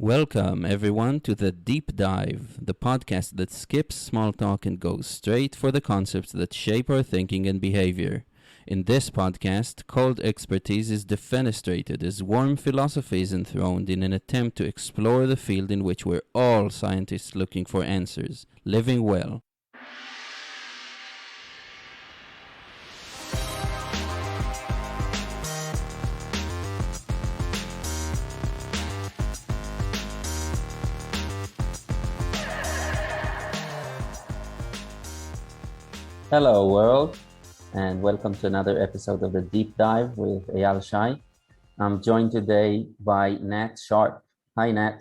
Welcome, everyone, to the Deep Dive, the podcast that skips small talk and goes straight for the concepts that shape our thinking and behavior. In this podcast, cold expertise is defenestrated as warm philosophy is enthroned in an attempt to explore the field in which we're all scientists looking for answers, living well. Hello, world, and welcome to another episode of the Deep Dive with Eyal Shai. I'm joined today by Nat Sharpe. Hi, Nat.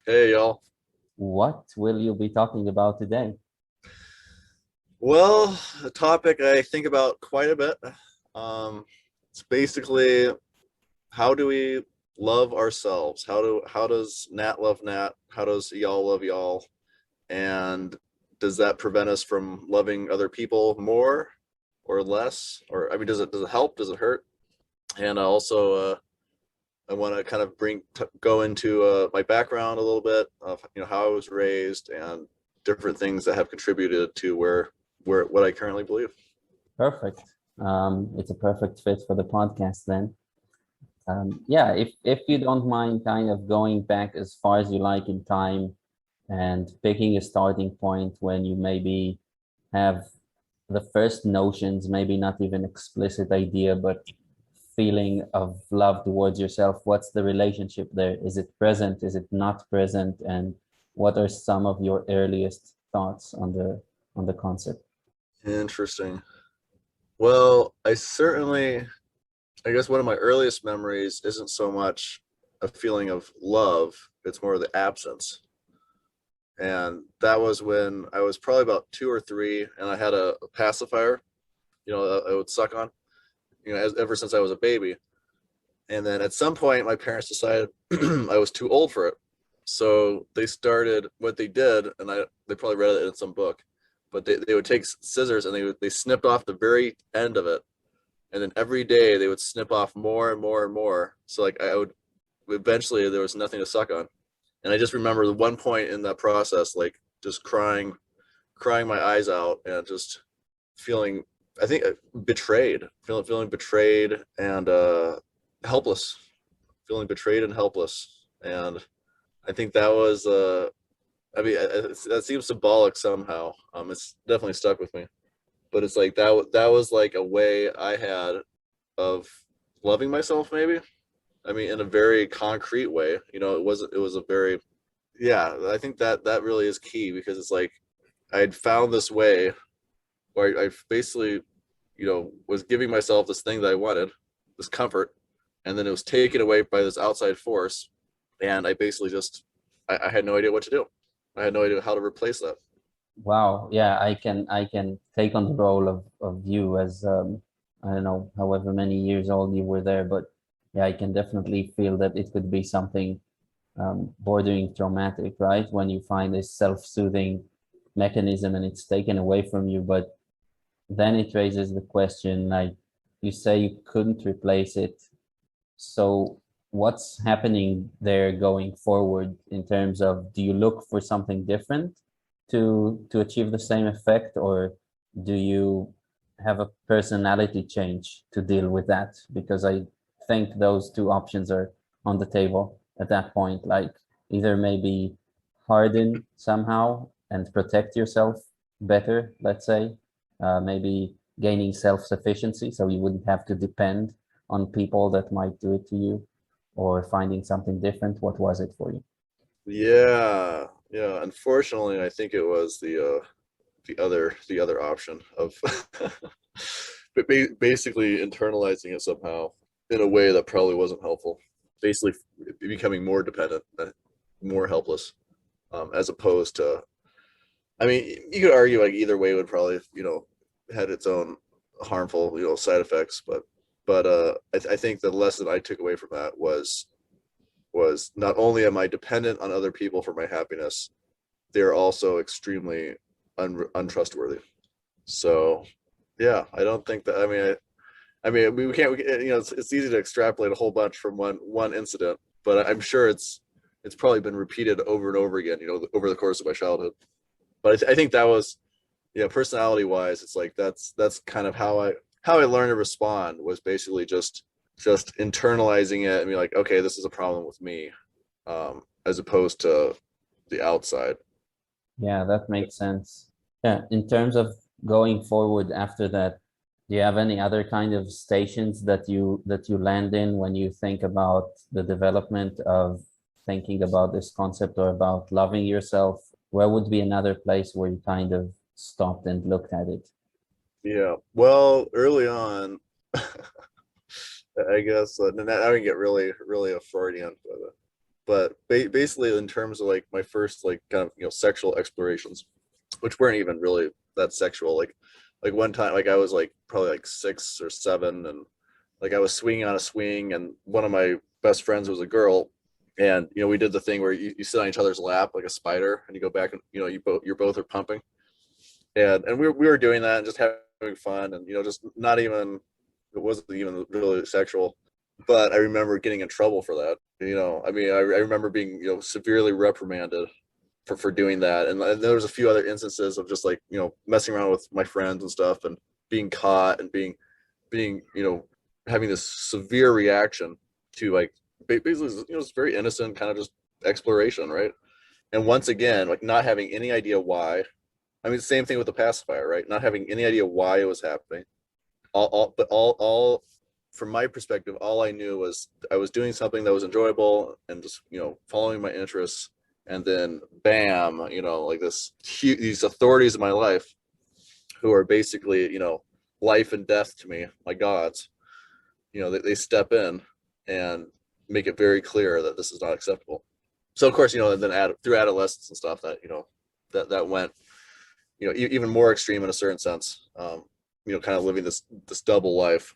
Hey, y'all. What will you be talking about today? Well, a topic I think about quite a bit. It's basically, how do we love ourselves? How does Nat love Nat? How does y'all love y'all? And does that prevent us from loving other people more or less? Or does it help? Does it hurt? And I want to kind of go into my background a little bit of how I was raised and different things that have contributed to what I currently believe. Perfect. It's a perfect fit for the podcast then. If you don't mind kind of going back as far as you like in time and picking a starting point when you maybe have the first notions, maybe not even explicit idea, but feeling of love towards yourself. What's the relationship there? Is it present? Is it not present? And what are some of your earliest thoughts on the concept? Interesting. Well, I guess one of my earliest memories isn't so much a feeling of love, it's more the absence. And that was when I was probably about 2 or 3, and I had a pacifier, I would suck on, ever since I was a baby. And then at some point, my parents decided I was too old for it. So they started, what they did, and they probably read it in some book, but they would take scissors and they snipped off the very end of it. And then every day they would snip off more and more and more. So eventually there was nothing to suck on. And I just remember the one point in that process, like just crying my eyes out and just feeling, I think, betrayed, feeling betrayed and helpless, feeling betrayed and helpless. And I think that was, that seems symbolic somehow. It's definitely stuck with me. But it's like that was like a way I had of loving myself, maybe. In a very concrete way. It was a very, yeah, I think that really is key, because it's like I had found this way where I basically, was giving myself this thing that I wanted, this comfort, and then it was taken away by this outside force, and I basically I had no idea what to do. I had no idea how to replace that. Wow. Yeah, I can take on the role of you as I don't know, however many years old you were there, but yeah, I can definitely feel that it could be something bordering traumatic, right? When you find a self-soothing mechanism and it's taken away from you, but then it raises the question, like you say, you couldn't replace it. So what's happening there going forward in terms of, do you look for something different to achieve the same effect, or do you have a personality change to deal with that? Because I think those two options are on the table at that point, like either maybe harden somehow and protect yourself better, let's say, maybe gaining self-sufficiency so you wouldn't have to depend on people that might do it to you, or finding something different. What was it for you? Yeah. Unfortunately, I think it was the other option of but basically internalizing it somehow in a way that probably wasn't helpful. Basically, becoming more dependent, more helpless, as opposed to. You could argue like either way would probably had its own harmful side effects, but I think the lesson I took away from that was not only am I dependent on other people for my happiness, they're also extremely untrustworthy. So, yeah, I don't think that. We can't. It's easy to extrapolate a whole bunch from one incident, but I'm sure it's it's probably been repeated over and over again, over the course of my childhood. But I think that was, yeah, personality wise, it's like that's kind of how I learned to respond, was basically just internalizing it and be like, okay, this is a problem with me, as opposed to the outside. Yeah, that makes sense. Yeah, in terms of going forward after that, do you have any other kind of stations that you land in when you think about the development of thinking about this concept or about loving yourself? Where would be another place where you kind of stopped and looked at it? Yeah. Well, early on, I guess, and I didn't get really, really a Freudian, but basically in terms of like my first like kind of sexual explorations, which weren't even really that sexual. Like one time, like I was like probably like 6 or 7, and like I was swinging on a swing, and one of my best friends was a girl, and we did the thing where you sit on each other's lap like a spider, and you go back, and you both are pumping, and we were doing that and just having fun, and just not even, it wasn't even really sexual, but I remember getting in trouble for that. I mean, I remember being severely reprimanded for doing that, and there was a few other instances of just like messing around with my friends and stuff, and being caught, and being having this severe reaction to like basically it's very innocent kind of just exploration, right? And once again, like not having any idea why. I mean, same thing with the pacifier, right? Not having any idea why it was happening. All from my perspective, all I knew was I was doing something that was enjoyable, and just following my interests, and then bam, like these authorities in my life, who are basically life and death to me, my gods, they step in and make it very clear that this is not acceptable. So of course, and then through adolescence and stuff, that that went even more extreme in a certain sense, kind of living this double life,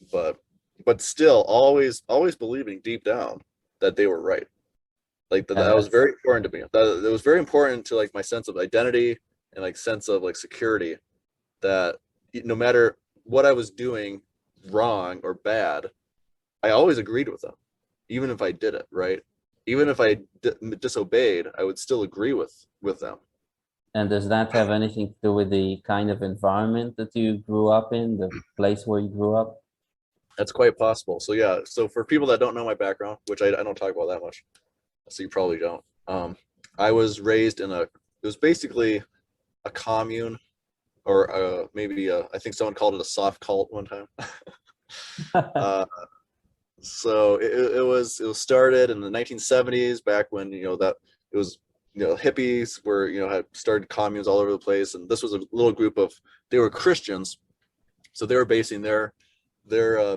but still always believing deep down that they were right. Like Yeah, that was very important to me. That was very important to like my sense of identity, and like sense of like security, that no matter what I was doing wrong or bad, I always agreed with them, even if I did it right. Even if I disobeyed, I would still agree with them. and does that have anything to do with the kind of environment that you grew up in, the place where you grew up? That's quite possible. So yeah, so for people that don't know my background, which I don't talk about that much, so you probably don't. I was raised in it was basically a commune, or maybe I think someone called it a soft cult one time. uh, so it was started in the 1970s, back when that it was hippies were had started communes all over the place, and this was a little group of, they were Christians, so they were basing their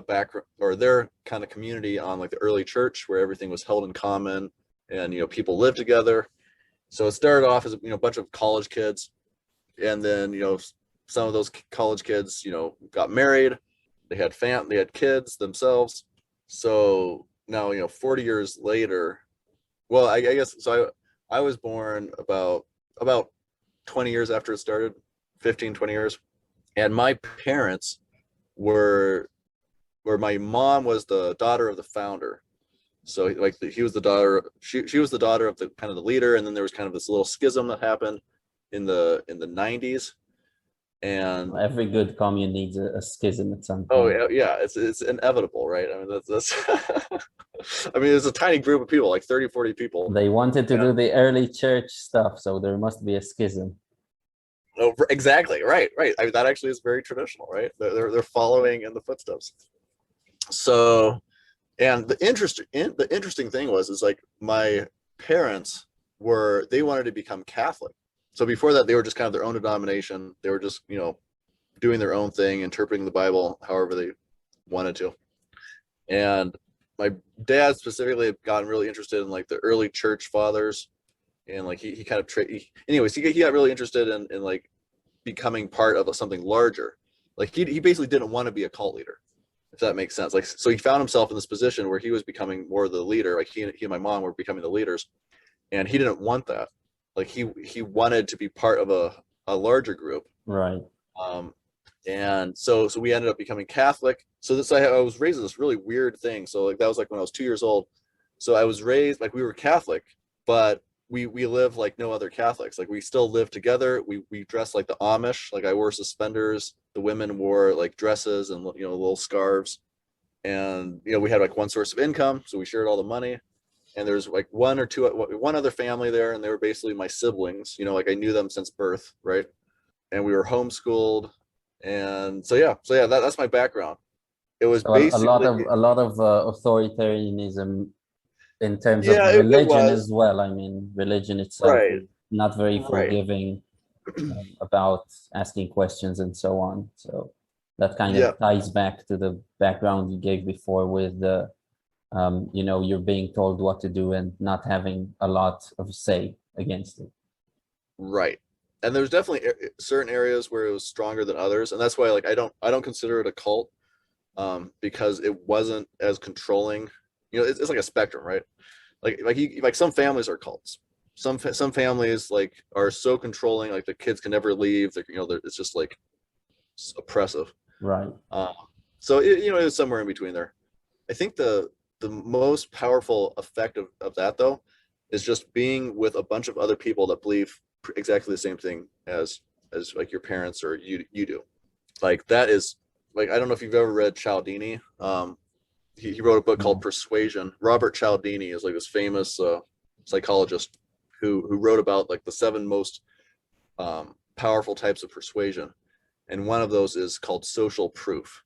background or their kind of community on like the early church, where everything was held in common, and people lived together. So it started off as a bunch of college kids, and then some of those college kids got married, they had kids themselves. So now 40 years later, well, I guess so. I was born about 20 years after it started, 15, 20 years, and my parents were where my mom was the daughter of the founder. So like he was the daughter, she was the daughter of the kind of the leader, and then there was kind of this little schism that happened in the 90s. And Every good commune needs a schism at some oh point. yeah, it's inevitable, right? I mean that's I mean it's a tiny group of people, like 30, 40 people. They wanted to Yeah. do the early church stuff, so there must be a schism. Oh, exactly, right. I mean, that actually is very traditional, right? They're following in the footsteps. So, and the interesting thing is like my parents they wanted to become Catholic. So before that, they were just kind of their own denomination. They were just doing their own thing, interpreting the Bible however they wanted to. And my dad specifically had gotten really interested in like the early church fathers, and like he kind of anyways, he got really interested in like becoming part of something larger. Like he basically didn't want to be a cult leader, if that makes sense. Like, so he found himself in this position where he was becoming more the leader. Like he and my mom were becoming the leaders, and he didn't want that. Like he wanted to be part of a larger group. Right. Um, and so we ended up becoming Catholic. So I was raised in this really weird thing. So like that was like when I was 2 years old. So I was raised like we were Catholic, but we live like no other Catholics. Like we still live together. We dress like the Amish. Like I wore suspenders. The women wore like dresses and little scarves. And we had like one source of income, so we shared all the money. And there's like one other family there, and they were basically my siblings. Like I knew them since birth, right? And we were homeschooled, and so yeah, that's my background. It was So basically a lot of authoritarianism in terms of yeah, it religion was as well. I mean, religion itself right, is not very right, forgiving about asking questions and so on. So that kind yeah, of ties back to the background you gave before with the, you're being told what to do and not having a lot of say against it. right. And there's definitely certain areas where it was stronger than others, and that's why like I don't consider it a cult, because it wasn't as controlling. It's like a spectrum, right? Like some families are cults. Some families like are so controlling, like the kids can never leave. It's just like oppressive. Right. Uh, so it's somewhere in between there. I think the most powerful effect of that though is just being with a bunch of other people that believe exactly the same thing as like your parents or you do. Like that is like I don't know if you've ever read Cialdini. He wrote a book called No. Persuasion. Robert Cialdini is like this famous psychologist who wrote about like the seven most powerful types of persuasion, and one of those is called social proof,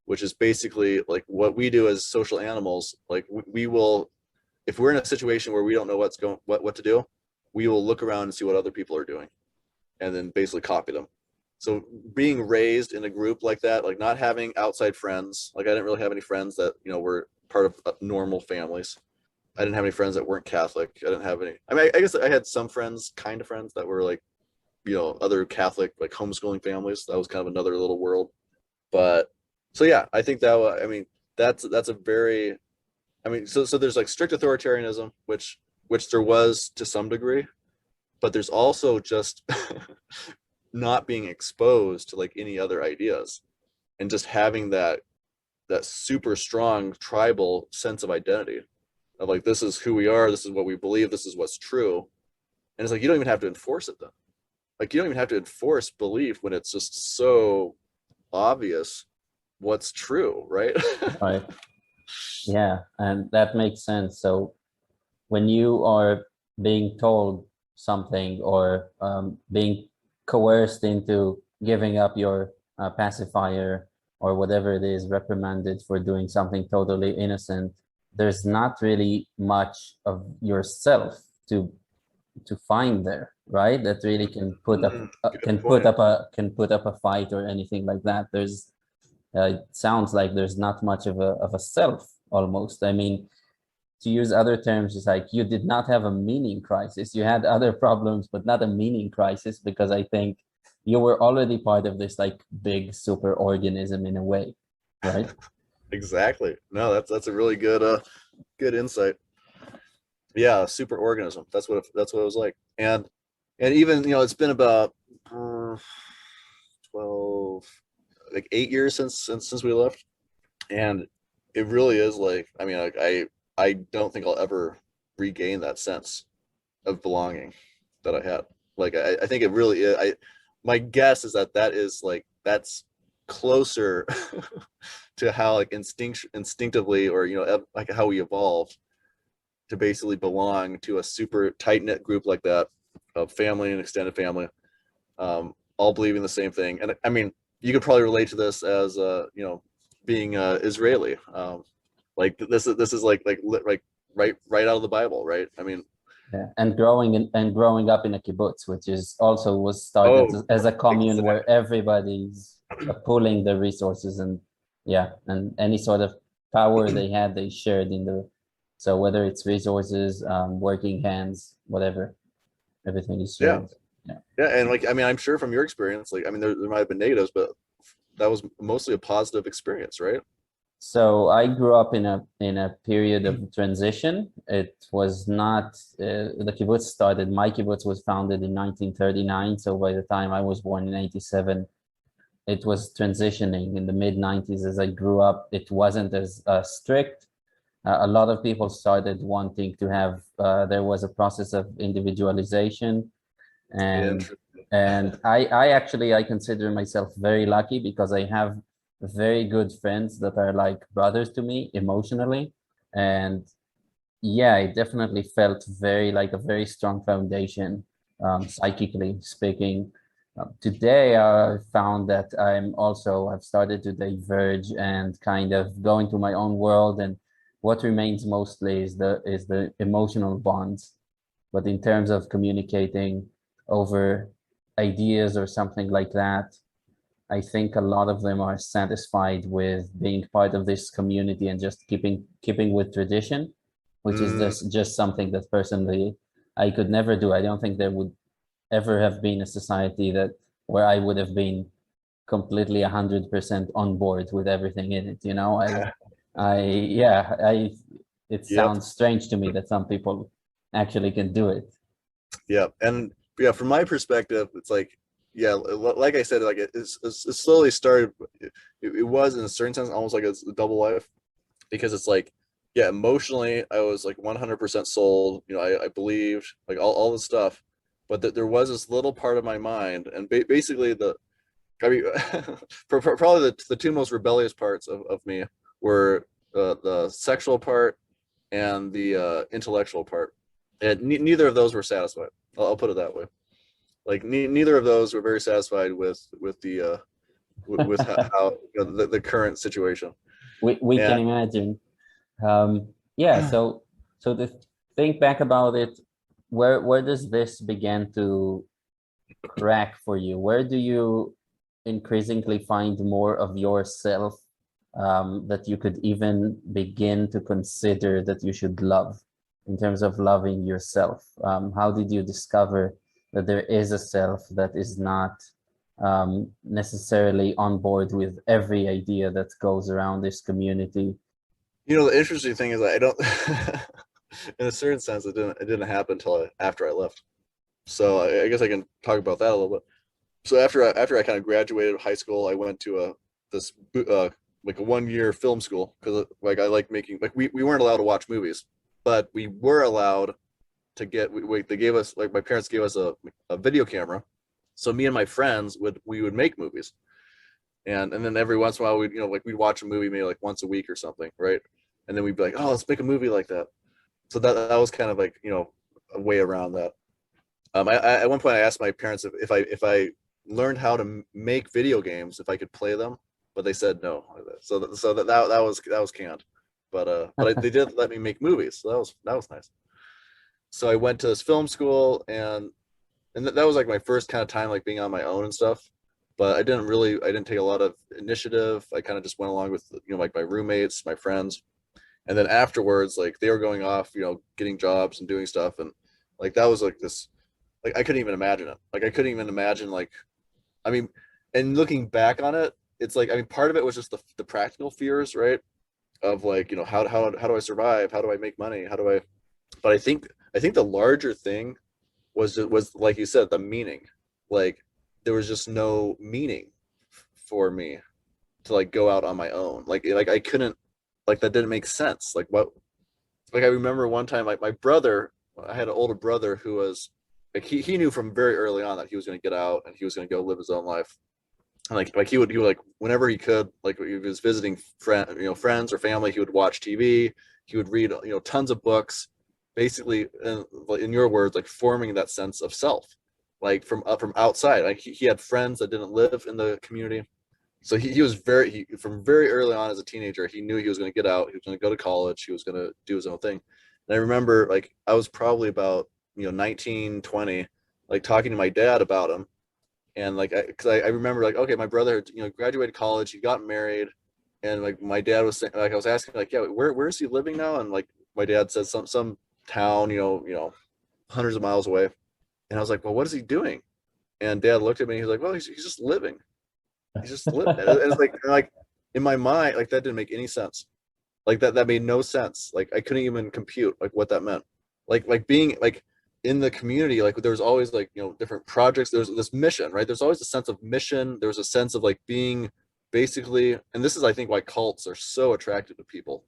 which is basically like what we do as social animals. Like we will, if we're in a situation where we don't know what to do, we will look around and see what other people are doing, and then basically copy them. So being raised in a group like that, like not having outside friends, like I didn't really have any friends that were part of normal families. I didn't have any friends that weren't Catholic. I didn't have any. I mean, I guess I had some friends, kind of friends that were like other Catholic, like homeschooling families. That was kind of another little world. But so yeah, I think that I mean that's a very, I mean, so there's like strict authoritarianism, which there was to some degree, but there's also just not being exposed to like any other ideas, and just having that super strong tribal sense of identity of like, this is who we are, this is what we believe, this is what's true. And it's like you don't even have to enforce it then. Like you don't even have to enforce belief when it's just so obvious what's true, right? Right. Yeah, and that makes sense. So when you are being told something or being coerced into giving up your pacifier or whatever it is, reprimanded for doing something totally innocent, there's not really much of yourself to find there, right? That really can put up Good point. can put up a fight or anything like that. There's it sounds like there's not much of a self almost. I mean, to use other terms, it's like you did not have a meaning crisis. You had other problems, but not a meaning crisis, because I think you were already part of this like big super organism in a way, right? Exactly. No, that's a really good insight. Yeah, super organism. That's what it was like. And even it's been about 12, like 8 years since we left, and it really is like, I mean, like I don't think I'll ever regain that sense of belonging that I had. Like I think it really is. My guess is that is like that's closer to how like instinctively, or like how we evolved to basically belong to a super tight knit group like that of family and extended family, all believing the same thing. And I mean, you could probably relate to this as being Israeli. Like this is like right out of the Bible, right? I mean, Yeah. And growing up in a kibbutz, which is also was started oh, as a commune exactly. where everybody's pooling the resources, and yeah, and any sort of power they had, they shared in the. So whether it's resources, working hands, whatever, everything is Yeah, shared. Yeah. yeah, and like I mean, I'm sure from your experience, like I mean, there might have been negatives, but that was mostly a positive experience, right? So I grew up in a period of transition. It was not the kibbutz started. My kibbutz was founded in 1939. So by the time I was born in 87, it was transitioning in the mid 90s. As I grew up, it wasn't as strict. A lot of people started wanting to have, there was a process of individualization, and Interesting. I actually, I consider myself very lucky because I have very good friends that are like brothers to me emotionally. And yeah, I definitely felt very like a very strong foundation, psychically speaking. Today, I found that I've started to diverge and kind of go into my own world, and what remains mostly is the emotional bonds. But in terms of communicating over ideas or something like that, I think a lot of them are satisfied with being part of this community and just keeping with tradition, which is Mm, just something that personally I could never do. I don't think there would ever have been a society that where I would have been completely 100% on board with everything in it. You know, yeah, it yep. sounds strange to me that some people actually can do it. Yeah, and yeah, from my perspective, it's like, yeah, like I said, like it slowly started. It was in a certain sense almost like it's a double life, because it's like, yeah, emotionally I was like 100% sold. You know, I believed like all the stuff, but that there was this little part of my mind, and basically I mean, probably the two most rebellious parts of me were the sexual part and the intellectual part, and neither of those were satisfied. I'll put it that way. Like neither of those were very satisfied with the with how you know, the current situation. We And can imagine. Yeah, so to think back about it, where does this begin to crack for you? Where do you increasingly find more of yourself, that you could even begin to consider that you should love in terms of loving yourself? How did you discover that there is a self that is not necessarily on board with every idea that goes around this community? you know, the interesting thing is that I don't. In a certain sense, it didn't happen until after I left. So I guess I can talk about that a little bit. So after I kind of graduated high school, I went to this like a 1 year film school, because like I like making, like we weren't allowed to watch movies, but we were allowed to get they gave us, like my parents gave us a video camera, so me and my friends would make movies, and then every once in a while we'd, you know, like we'd watch a movie maybe like once a week or something, right? And then we'd be like, oh, let's make a movie like that. So that was kind of like, you know, a way around that. I at one point I asked my parents if I learned how to make video games, if I could play them, but they said no. So that was canned. But they did let me make movies, so that was nice. So I went to this film school, and that was like my first kind of time like being on my own and stuff. But I didn't take a lot of initiative. I kind of just went along with, you know, like my roommates, my friends, and then afterwards, like they were going off, you know, getting jobs and doing stuff, and like that was like this, like I couldn't even imagine it. Like I couldn't even imagine, like, I mean, and looking back on it, it's like, I mean, part of it was just the practical fears, right? Of like, you know, how do I survive? How do I make money? How do I? But I think the larger thing was like you said, the meaning. Like there was just no meaning for me to like go out on my own. Like I couldn't, like that didn't make sense. Like what? Like I remember one time, like my brother, I had an older brother who was like he knew from very early on that he was going to get out and he was going to go live his own life. And like he would like whenever he could, like if he was visiting friends or family, he would watch TV, he would read, you know, tons of books, basically in your words, like forming that sense of self, like from outside. Like he had friends that didn't live in the community, so he was from very early on as a teenager, he knew he was going to get out, he was going to go to college, he was going to do his own thing. And I remember like I was probably about, you know, 19, 20, like talking to my dad about him. And like because I remember like, okay, my brother had, you know, graduated college, he got married, and like my dad was saying, like I was asking like, yeah, where is he living now? And like my dad said some town, you know, hundreds of miles away. And I was like, well, what is he doing? And dad looked at me, he's like, well, he's just living. He's just living. And it's like in my mind, like that didn't make any sense. Like that made no sense. Like I couldn't even compute like what that meant. Like being like in the community, like there was always like, you know, different projects. There's this mission, right? There's always a sense of mission. There's a sense of like being basically, and this is I think why cults are so attractive to people,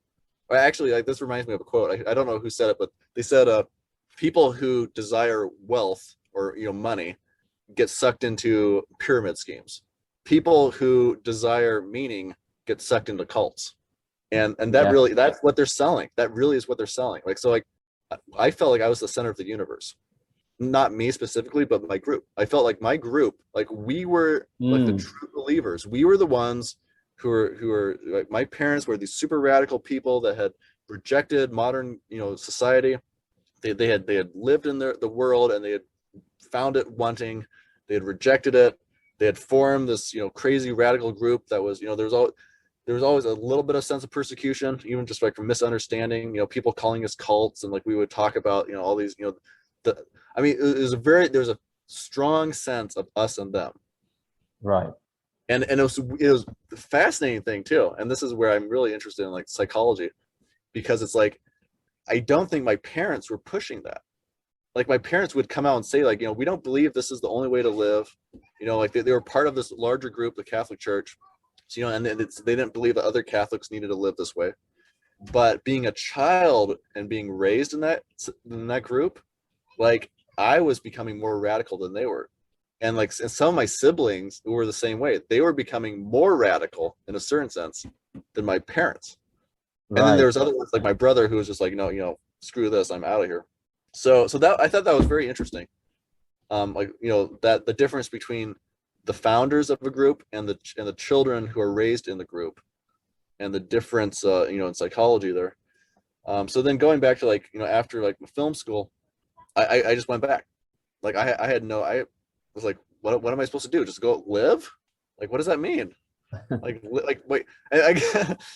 Actually, like, this reminds me of a quote. I don't know who said it, but they said, people who desire wealth or, money get sucked into pyramid schemes. People who desire meaning get sucked into cults. And that Yeah. really, that's what they're selling. That really is what they're selling. Like, so like, I felt like I was the center of the universe. Not me specifically, but my group. I felt like my group, like, we were like the Mm, true believers. We were the ones who were like, my parents were these super radical people that had rejected modern, society. They had lived in the world, and they had found it wanting. They had rejected it. They had formed this, crazy radical group that was, there was always a little bit of sense of persecution, even just like from misunderstanding, people calling us cults, and like we would talk about, all these, the, I mean, it was there was a strong sense of us and them. right. And it was a fascinating thing too. And this is where I'm really interested in, like, psychology, because it's like, I don't think my parents were pushing that. Like, my parents would come out and say, like, we don't believe this is the only way to live. Like, they were part of this larger group, the Catholic Church. So, and they didn't believe that other Catholics needed to live this way. But being a child and being raised in that group, like, I was becoming more radical than they were. And like, and some of my siblings were the same way. They were becoming more radical in a certain sense than my parents. And then Right. there was other ones, like my brother, who was just like, no, screw this, I'm out of here. So that, I thought that was very interesting. Like, that the difference between the founders of a group and the children who are raised in the group, and the difference, in psychology there. So then going back to, like, after like film school, I just went back. Like, I was like, what am I supposed to do? Just go live? Like, what does that mean? Like, wait,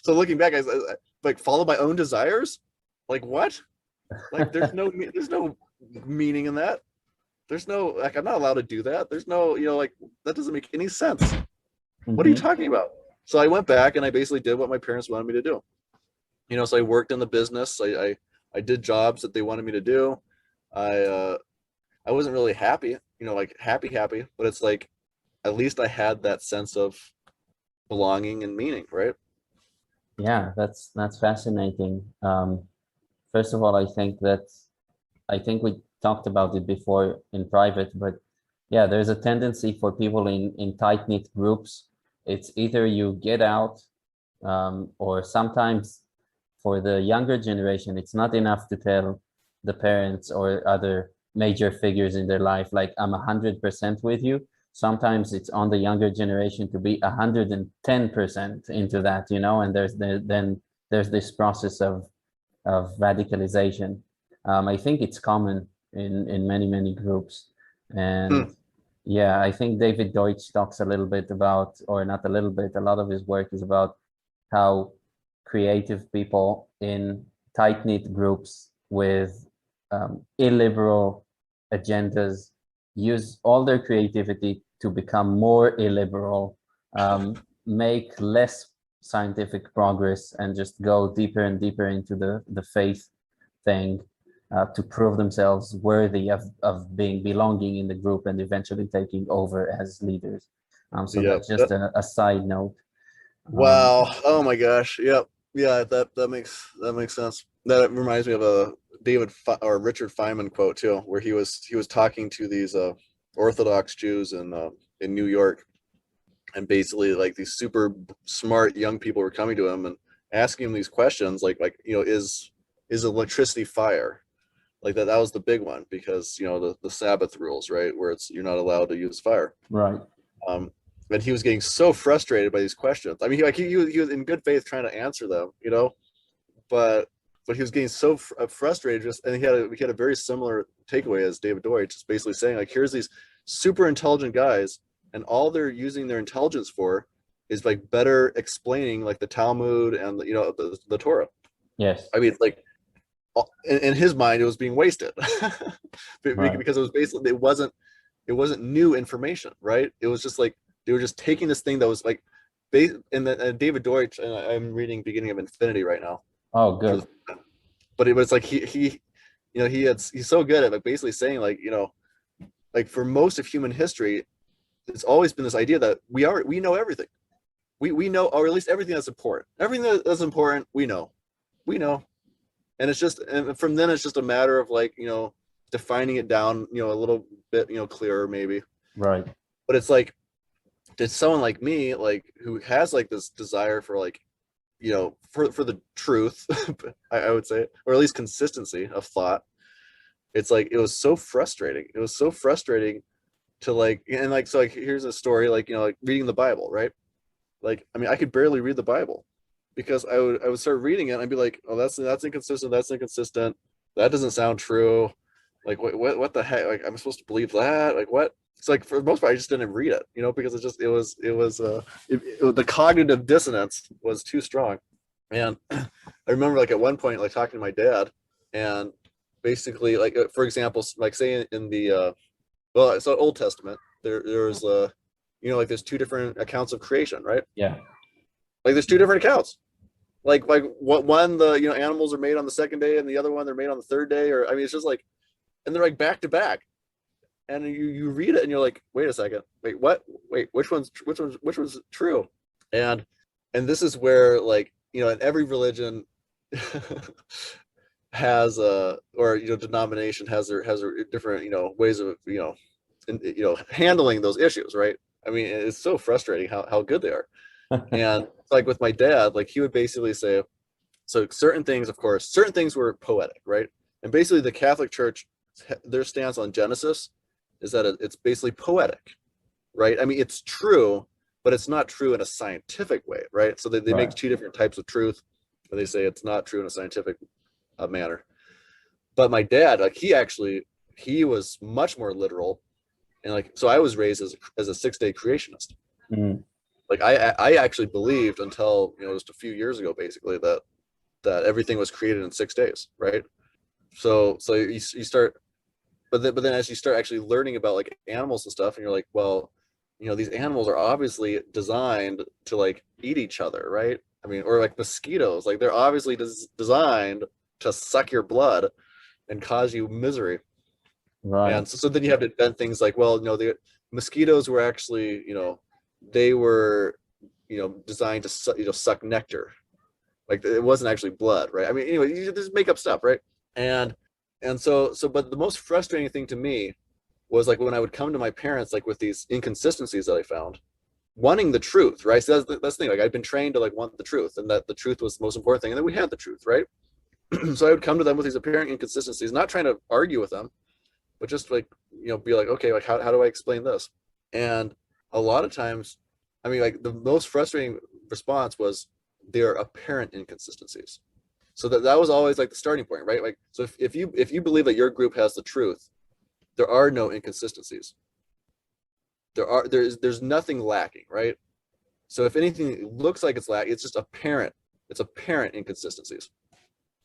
so looking back, I like, follow my own desires. Like, what? Like, there's no meaning in that. There's no, like, I'm not allowed to do that. There's no, like, that doesn't make any sense. What are you Hmm. talking about? So I went back and I basically did what my parents wanted me to do. So I worked in the business. I did jobs that they wanted me to do. I wasn't really happy, like happy, but it's like, at least I had that sense of belonging and meaning, right? Yeah, that's fascinating. First of all, I think we talked about it before in private, but yeah, there's a tendency for people in tight-knit groups. It's either you get out, or sometimes for the younger generation, it's not enough to tell the parents or other major figures in their life, like, I'm 100% with you. Sometimes it's on the younger generation to be 110% into that, and then there's this process of radicalization. I think it's common in many groups. Hmm. And yeah, I think David Deutsch talks a little bit about, or not a little bit, a lot of his work is about how creative people in tight-knit groups with illiberal agendas use all their creativity to become more illiberal, make less scientific progress, and just go deeper and deeper into the faith thing, to prove themselves worthy of being belonging in the group and eventually taking over as leaders. So Yeah. that's just a side note. Um, Wow. Oh my gosh. Yep. Yeah. That makes sense. That reminds me of a or Richard Feynman quote too, where he was talking to these Orthodox Jews in New York, and basically, like, these super smart young people were coming to him and asking him these questions, like, is electricity fire? Like, that was the big one, because the Sabbath rules, right, where it's, you're not allowed to use fire. right. um and he was getting so frustrated by these questions. I mean, he was in good faith trying to answer them, but he was getting so frustrated, just, and he had a very similar takeaway as David Deutsch, just basically saying, like, here's these super intelligent guys, and all they're using their intelligence for is, like, better explaining, like, the Talmud and the Torah. Yes. I mean, it's like, in his mind, it was being wasted Right. because it was basically, it wasn't new information, right? It was just like, they were just taking this thing that was like, and David Deutsch, and I'm reading Beginning of Infinity right now Oh, for good. but it was like, he's so good at, like, basically saying, like, like, for most of human history, it's always been this idea that we know everything. We know, or at least everything that's important. Everything that's important, we know. we know. And it's just, and from then it's just a matter of like, you know, defining it down, you know, a little bit, you know, clearer maybe. Right. But it's like, did someone like me, like who has like this desire for like, you know, for the truth, I would say, or at least consistency of thought. It's like, it was so frustrating. It was so frustrating to like, and like, so like, here's a story, like, you know, like reading the Bible, right? Like, I mean, I could barely read the Bible because I would start reading it and I'd be like, oh, that's inconsistent. That's inconsistent. That doesn't sound true. Like, what the heck? Like, I'm supposed to believe that? Like, what? It's like, for the most part, I just didn't read it, you know, because the cognitive dissonance was too strong. And I remember like at one point, like talking to my dad, and basically like, for example, like say in the, well, so Old Testament, there's you know, like there's two different accounts of creation, right? Yeah. Like there's two different accounts. Like what one, the, you know, animals are made on the second day, and the other one they're made on the third day, or I mean, it's just like, and they're like back to back, and you read it and you're like, wait a second, wait, what? Wait, which one's true? And and this is where, like, you know, in every religion has a, or you know, denomination has their different, you know, ways of, you know, you know, handling those issues, right? I mean, it's so frustrating how good they are. And like with my dad, like he would basically say, so certain things, of course, certain things were poetic, right? And basically the Catholic Church, their stance on Genesis is that it's basically poetic, right? I mean, it's true, but it's not true in a scientific way, right? So they make Right. two different types of truth, and they say it's not true in a scientific manner. But my dad, like he was much more literal, and like, so I was raised as a 6 day creationist. Mm. Like I actually believed until, you know, just a few years ago, basically, that everything was created in 6 days, right? So you start, but then as you start actually learning about like animals and stuff, and you're like, well, you know, these animals are obviously designed to like eat each other, right? I mean, or like mosquitoes, like they're obviously designed to suck your blood and cause you misery. Right. And so then you have to invent things like, well, you know, the mosquitoes were actually, you know, they were, you know, designed to, you know, suck nectar. Like it wasn't actually blood, right? I mean, anyway, you just make up stuff, right? And but the most frustrating thing to me was like when I would come to my parents like with these inconsistencies that I found, wanting the truth, right? So that's the thing. Like I'd been trained to like want the truth, and that the truth was the most important thing, and then we had the truth, right? So I would come to them with these apparent inconsistencies, not trying to argue with them, but just like, you know, be like, okay, like how do I explain this? And a lot of times, I mean, like the most frustrating response was their apparent inconsistencies. So that was always like the starting point, right? Like, so if you believe that your group has the truth, there are no inconsistencies. There's nothing lacking, right? So if anything looks like it's lacking, it's just apparent. It's apparent inconsistencies.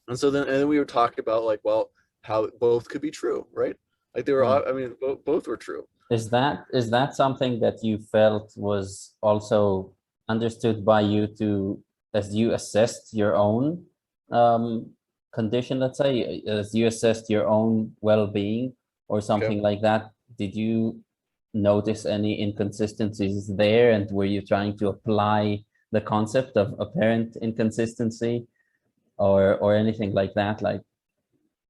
And then we would talk about like, well, how both could be true, right? Like they were, Mm. I mean, both were true. Is that something that you felt was also understood by you to, as you assessed your own um, condition, let's say, as you assessed your own well-being or Okay. something like that? Did you notice any inconsistencies there, and were you trying to apply the concept of apparent inconsistency or anything like that? Like,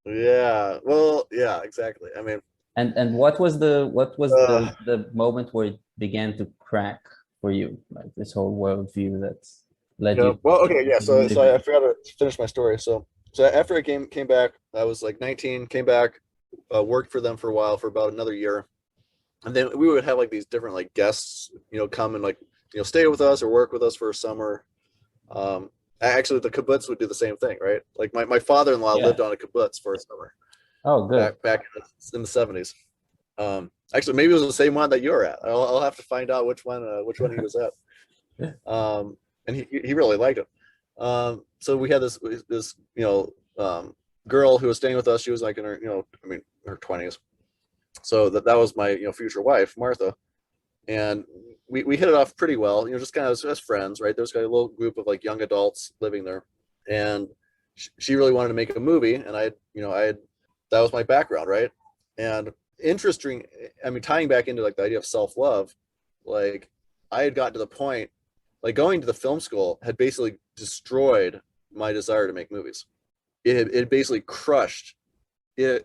Yeah. Well, yeah, exactly. I mean, and what was uh, the moment where it began to crack for you, like this whole worldview that's led yeah. you Well, okay, yeah. to So believe I forgot to finish my story. So after I came back, I was like 19, came back, worked for them for a while, for about another year, and then we would have like these different like guests, you know, come and like, you know, stay with us or work with us for a summer. Um, Actually, the kibbutz would do the same thing, right? Like my father-in-law Yeah. lived on a kibbutz for a summer Oh, good. back in the 70s. Actually, maybe it was the same one that you're at. I'll have to find out which one he was at. And he really liked it. So we had this, you know, girl who was staying with us. She was like in her, you know, I mean, her 20s. So that was my, you know, future wife, Martha. And we hit it off pretty well, you know, just kind of as friends, right? There's got a little group of like young adults living there, and she really wanted to make a movie, and I that was my background, right? And interesting, I mean, tying back into like the idea of self-love, like I had gotten to the point, like going to the film school had basically destroyed my desire to make movies. It basically crushed it,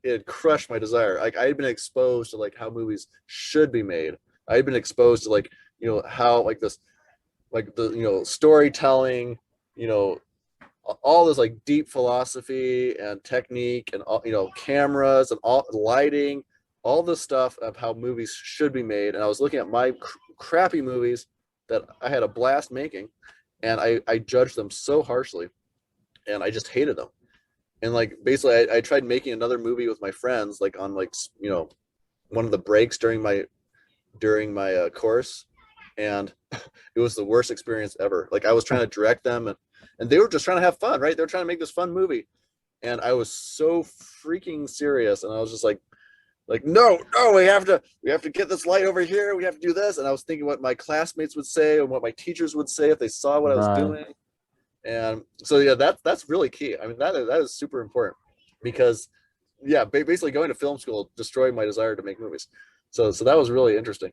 it had crushed my desire. Like I had been exposed to like how movies should be made. I had been exposed to like, you know, how like this, like the, you know, storytelling, you know, all this like deep philosophy and technique and all, you know, cameras and all lighting, all this stuff of how movies should be made. And I was looking at my crappy movies that I had a blast making, and I judged them so harshly, and I just hated them. And like basically I tried making another movie with my friends, like on like, you know, one of the breaks during my course, and it was the worst experience ever. Like I was trying to direct them, and they were just trying to have fun, right? They were trying to make this fun movie, and I was so freaking serious, and I was just like no, we have to get this light over here, we have to do this. And I was thinking what my classmates would say and what my teachers would say if they saw what I was Right. doing. And so yeah, that's really key. I mean, that is super important, because yeah, basically going to film school destroyed my desire to make movies. So that was really interesting.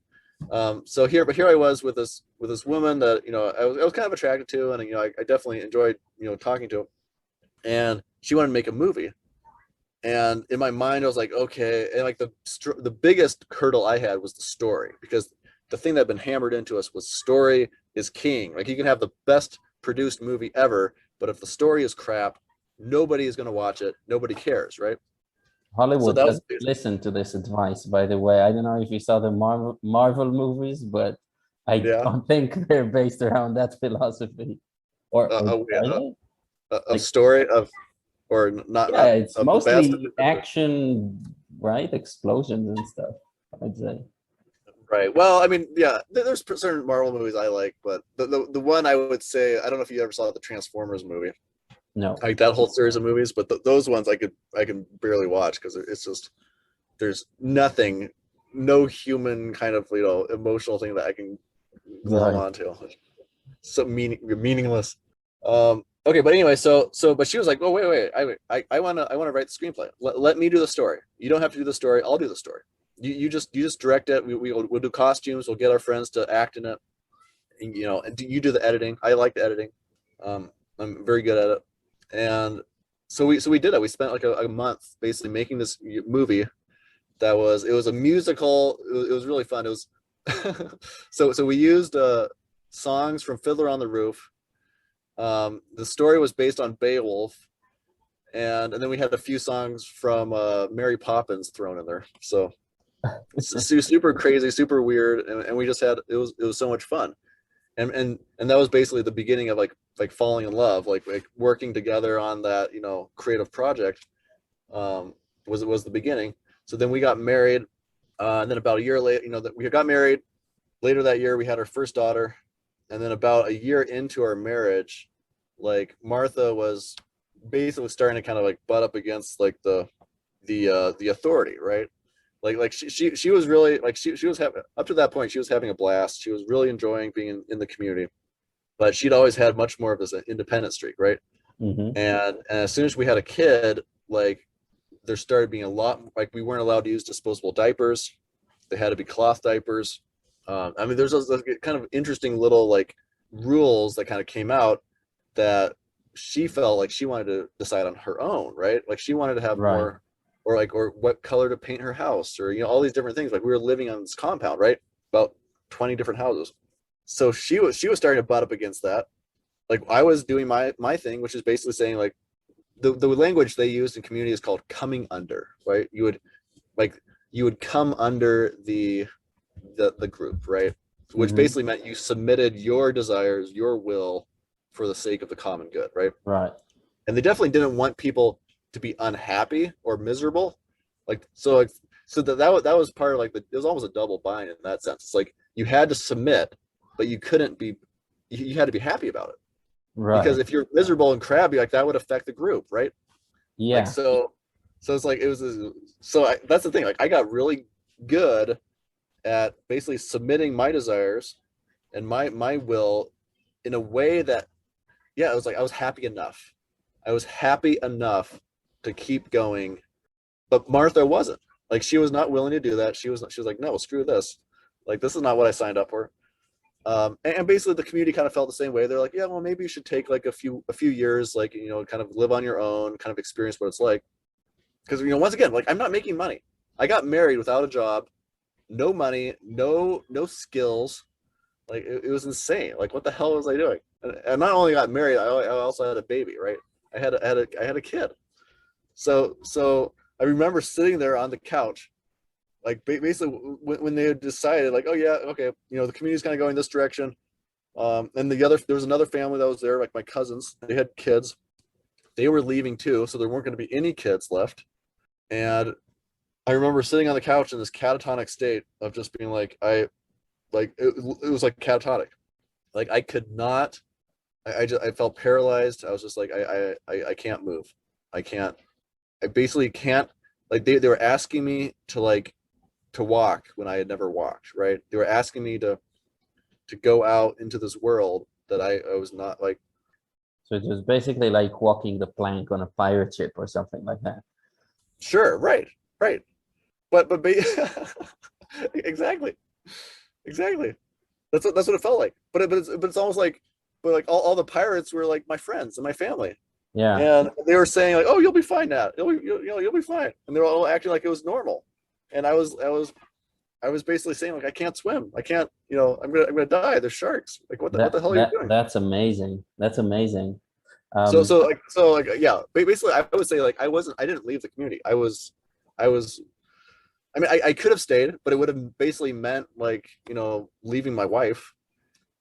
So here I was with this woman that, you know, I was kind of attracted to, and you know, I definitely enjoyed, you know, talking to, and she wanted to make a movie. And in my mind I was like, okay. And like the biggest hurdle I had was the story, because the thing that had been hammered into us was story is king. Like you can have the best produced movie ever, but if the story is crap, nobody is going to watch it, nobody cares, right? So Hollywood that was doesn't listen to this advice, by the way. I don't know if you saw the Marvel movies, but I yeah, don't think they're based around that philosophy. Or are a, they? a Like, story of, or yeah, not it's of the best. mostly action, right? Explosions and stuff, I'd say. Right. Well, I mean, yeah, there's certain Marvel movies I like, but the one I would say, I don't know if you ever saw the Transformers movie, No. like that whole series of movies, but those ones I can barely watch, because it's just, there's nothing, no human kind of, you know, emotional thing that I can glom Right. onto. So meaningless. Okay, but anyway, but she was like, oh wait, I want to write the screenplay. Let me do the story. You don't have to do the story. I'll do the story. You just direct it. We'll do costumes. We'll get our friends to act in it. And, you know, and you do the editing. I like the editing. I'm very good at it. And so we did it. We spent like a month basically making this movie. It was a musical. It was really fun. It was so we used songs from Fiddler on the Roof. The story was based on Beowulf, and then we had a few songs from Mary Poppins thrown in there. So super crazy, super weird, and we just had, it was so much fun. And that was basically the beginning of like falling in love, like working together on that, you know, creative project. Was the beginning. So then we got married, and then about a year later, you know, that we got married later that year, we had our first daughter. And then about a year into our marriage, like Martha was basically starting to kind of like butt up against like the authority, right? Like she was really like, she was having, up to that point she was having a blast. She was really enjoying being in the community, but she'd always had much more of this independent streak, right? Hmm. And as soon as we had a kid, like there started being a lot, like we weren't allowed to use disposable diapers. They had to be cloth diapers. I mean, there's those kind of interesting little like rules that kind of came out, that she felt like she wanted to decide on her own, right? Like she wanted to have Right. more, or what color to paint her house, or, you know, all these different things. Like we were living on this compound, right? About 20 different houses. So she was starting to butt up against that. Like I was doing my thing, which is basically saying like, the language they used in community is called coming under, right? Like you would come under the group, right? Which Hmm. basically meant you submitted your desires, your will, for the sake of the common good, right? Right. And they definitely didn't want people to be unhappy or miserable. So that was part of like it was almost a double bind in that sense. It's like you had to submit, but you couldn't be, you had to be happy about it, because Right. if you're miserable and crabby, like that would affect the group, right? Like Yeah. so it's like it was that's the thing. Like I got really good at basically submitting my desires and my will in a way that, yeah, it was like I was happy enough. I was happy enough to keep going. But Martha wasn't. Like she was not willing to do that. She was like, no, screw this. Like this is not what I signed up for. And basically the community kind of felt the same way. They're like, yeah, well, maybe you should take like a few years, like, kind of live on your own, kind of experience what it's like. Because, once again, like, I'm not making money. I got married without a job, no money, no skills. Like, it was insane. Like, what the hell was I doing? And not only got married, I also had a baby, right? I had a kid. So I remember sitting there on the couch, like, basically when they had decided, like, oh yeah, okay, the community's kind of going this direction. And there was another family that was there, like my cousins. They had kids. They were leaving too, so there weren't going to be any kids left. And I remember sitting on the couch in this catatonic state of just being like, it was like catatonic. Like, I could not. I felt paralyzed. I was just like, I can't move. I can't. I basically can't. Like, they were asking me to walk when I had never walked. Right? They were asking me to go out into this world that I was not like. So it was basically like walking the plank on a pirate ship or something like that. Sure, right, right. But exactly, exactly. That's what it felt like. But it's almost like, but like all the pirates were like my friends and my family, Yeah, and they were saying like, "Oh, you'll be fine, Nat. You'll be fine," and they were all acting like it was normal, and I was basically saying like, I can't swim. I can't. I'm gonna die. There's sharks. Like, what the hell are you doing? that's amazing. That's amazing. So Um, so yeah. Basically, I would say like I didn't leave the community. I was. I mean, I could have stayed, but it would have basically meant like leaving my wife.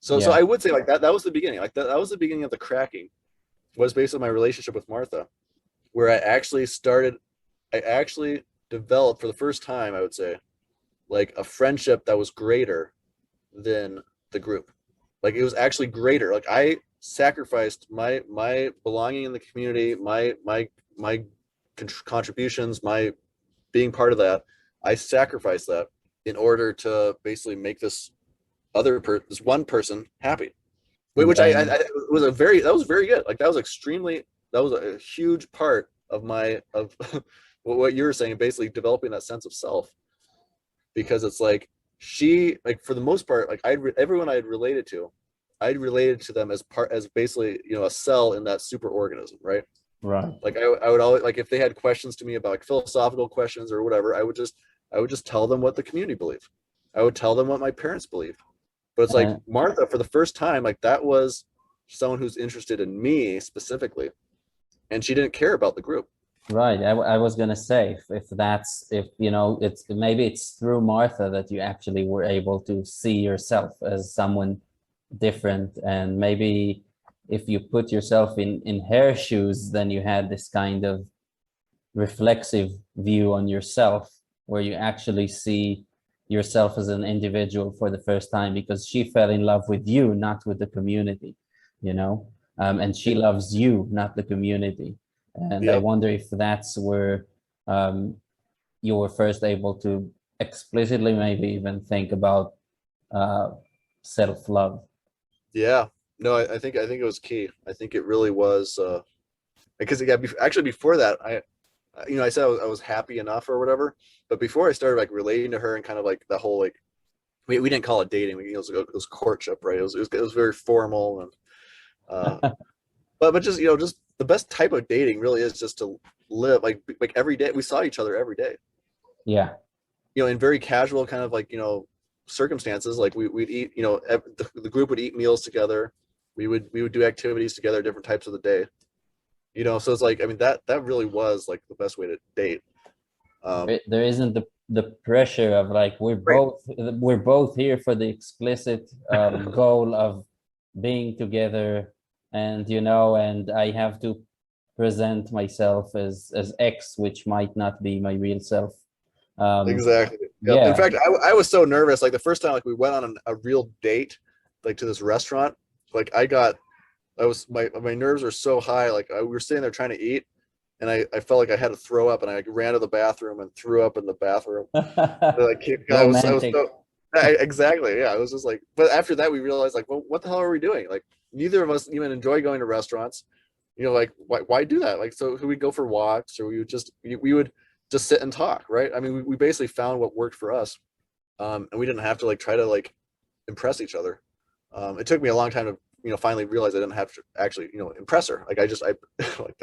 So yeah, I would say like that was the beginning. Like that was the beginning of the cracking. Was basically my relationship with Martha, where I actually developed for the first time, I would say, like a friendship that was greater than the group. Like, it was actually greater. Like, I sacrificed my belonging in the community, my contributions, my being part of that. I sacrificed that in order to basically make this one person happy. Which and that was very good. Like, that was a huge part of my of what you were saying, basically developing that sense of self. Because it's like, like, for the most part, like, everyone I had related to, I'd related to them as basically a cell in that super organism, right? right. Like, I would always, like, if they had questions to me about like philosophical questions or whatever, I would just tell them what the community believed. I would tell them what my parents believed. But it's like And Martha, for the first time, like, that was someone who's interested in me specifically, and she didn't care about the group. right, I was gonna say if it's maybe it's through Martha that you actually were able to see yourself as someone different, and maybe if you put yourself in her shoes, then you had this kind of reflexive view on yourself where you actually see yourself as an individual for the first time, because she fell in love with you, not with the community, you know and she loves you, not the community. And I Yep. wonder if that's where um, you were first able to explicitly maybe even think about uh, self-love. Yeah. No, I think it was key. I think it really was, because yeah, actually before that, I said I was happy enough or whatever, but before I started like relating to her and kind of like the whole, like, we didn't call it dating. It was courtship, right? It was very formal, and uh, but just the best type of dating really is just to live like every day. We saw each other every day, Yeah, in very casual kind of like circumstances. Like, we'd eat, the group would eat meals together. We would do activities together, different types of the day. So it's like, I mean, that really was like the best way to date. there isn't the pressure of like Right. we're both here for the explicit goal of being together, and I have to present myself as X, which might not be my real self. um Exactly. Yep. In yeah. fact, I was so nervous. Like, the first time, like, we went on a real date, like, to this restaurant. Like, my nerves were so high. Like, we were sitting there trying to eat, and I felt like I had to throw up, and I ran to the bathroom and threw up in the bathroom. Like, I was Romantic. so, exactly, yeah. I was just like, but after that, we realized, like, well, what the hell are we doing? Like, neither of us even enjoy going to restaurants. Like, why do that? Like, so we go for walks, or we would just sit and talk, right? I mean, we basically found what worked for us, and we didn't have to like try to like impress each other. It took me a long time to, finally realize I didn't have to actually, impress her. Like I like,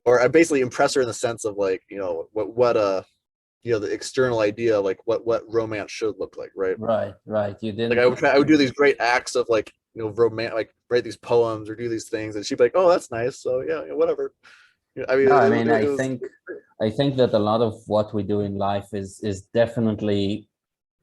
or I basically impress her in the sense of like, the external idea, like what romance should look like, right? Right. You Like didn't. I would do these great acts of like, romance, like write these poems or do these things, and she'd be like, "Oh, that's nice." So yeah, whatever. I mean, No, I mean, it was I think that a lot of what we do in life is definitely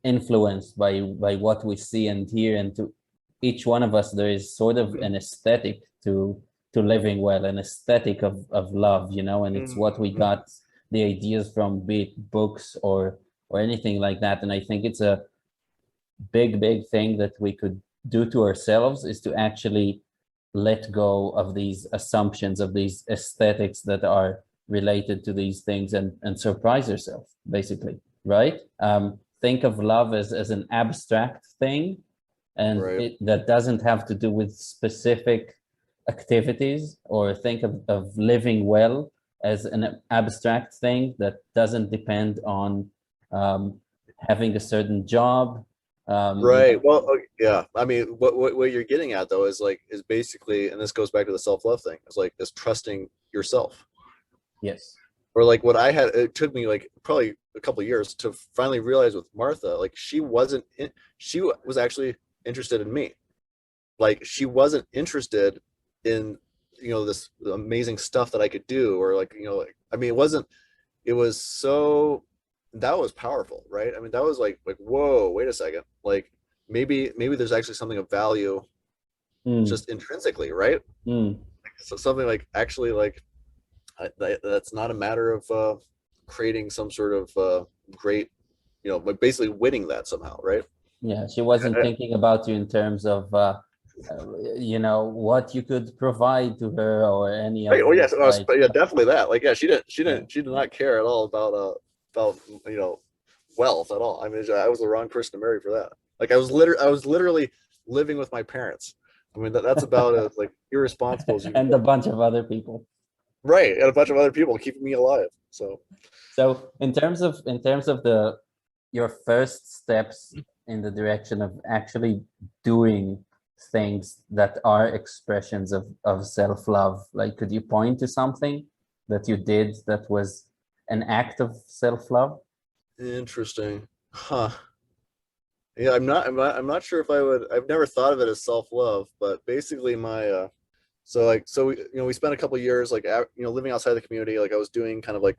influenced by what we see and hear, and to each one of us there is sort of an aesthetic to living well, an aesthetic of love, you know, and it's what we Mhm. got the ideas from, be it books or anything like that. And I think it's a big thing that we could do to ourselves is to actually let go of these assumptions, of these aesthetics that are related to these things, and surprise yourself, basically, right? Think of love as an abstract thing, and Right. that doesn't have to do with specific activities, or think of living well as an abstract thing that doesn't depend on having a certain job. You Right. know, Well, yeah. I mean, what you're getting at though is basically, and this goes back to the self love thing. It's like this trusting yourself, yes. or like what I had. It took me like probably a couple of years to finally realize with Martha, like she was actually interested in me. Like she wasn't interested in this amazing stuff that I could do, or like like, I mean, it was so, that was powerful, right? I mean, that was like whoa, wait a second, like maybe there's actually something of value Mm, just intrinsically, right? mm. So something like actually like that's not a matter of creating some sort of great, like basically winning that somehow, right? Yeah, she wasn't thinking about you in terms of what you could provide to her or any Right. of Oh this, yes, right? yeah, definitely that. Like, yeah, Yeah. she did not care at all about wealth at all. I mean, I was the wrong person to marry for that. Like, I was literally living with my parents. I mean, that's about as like irresponsible as you can And a get. bunch of other people. Right, and a bunch of other people keeping me alive. So So in terms of the your first steps in the direction of actually doing things that are expressions of self-love, like could you point to something that you did that was an act of self-love? interesting, huh? Yeah, I'm not sure if I would. I've never thought of it as self love, but basically my so we we spent a couple years like living outside the community. Like I was doing kind of like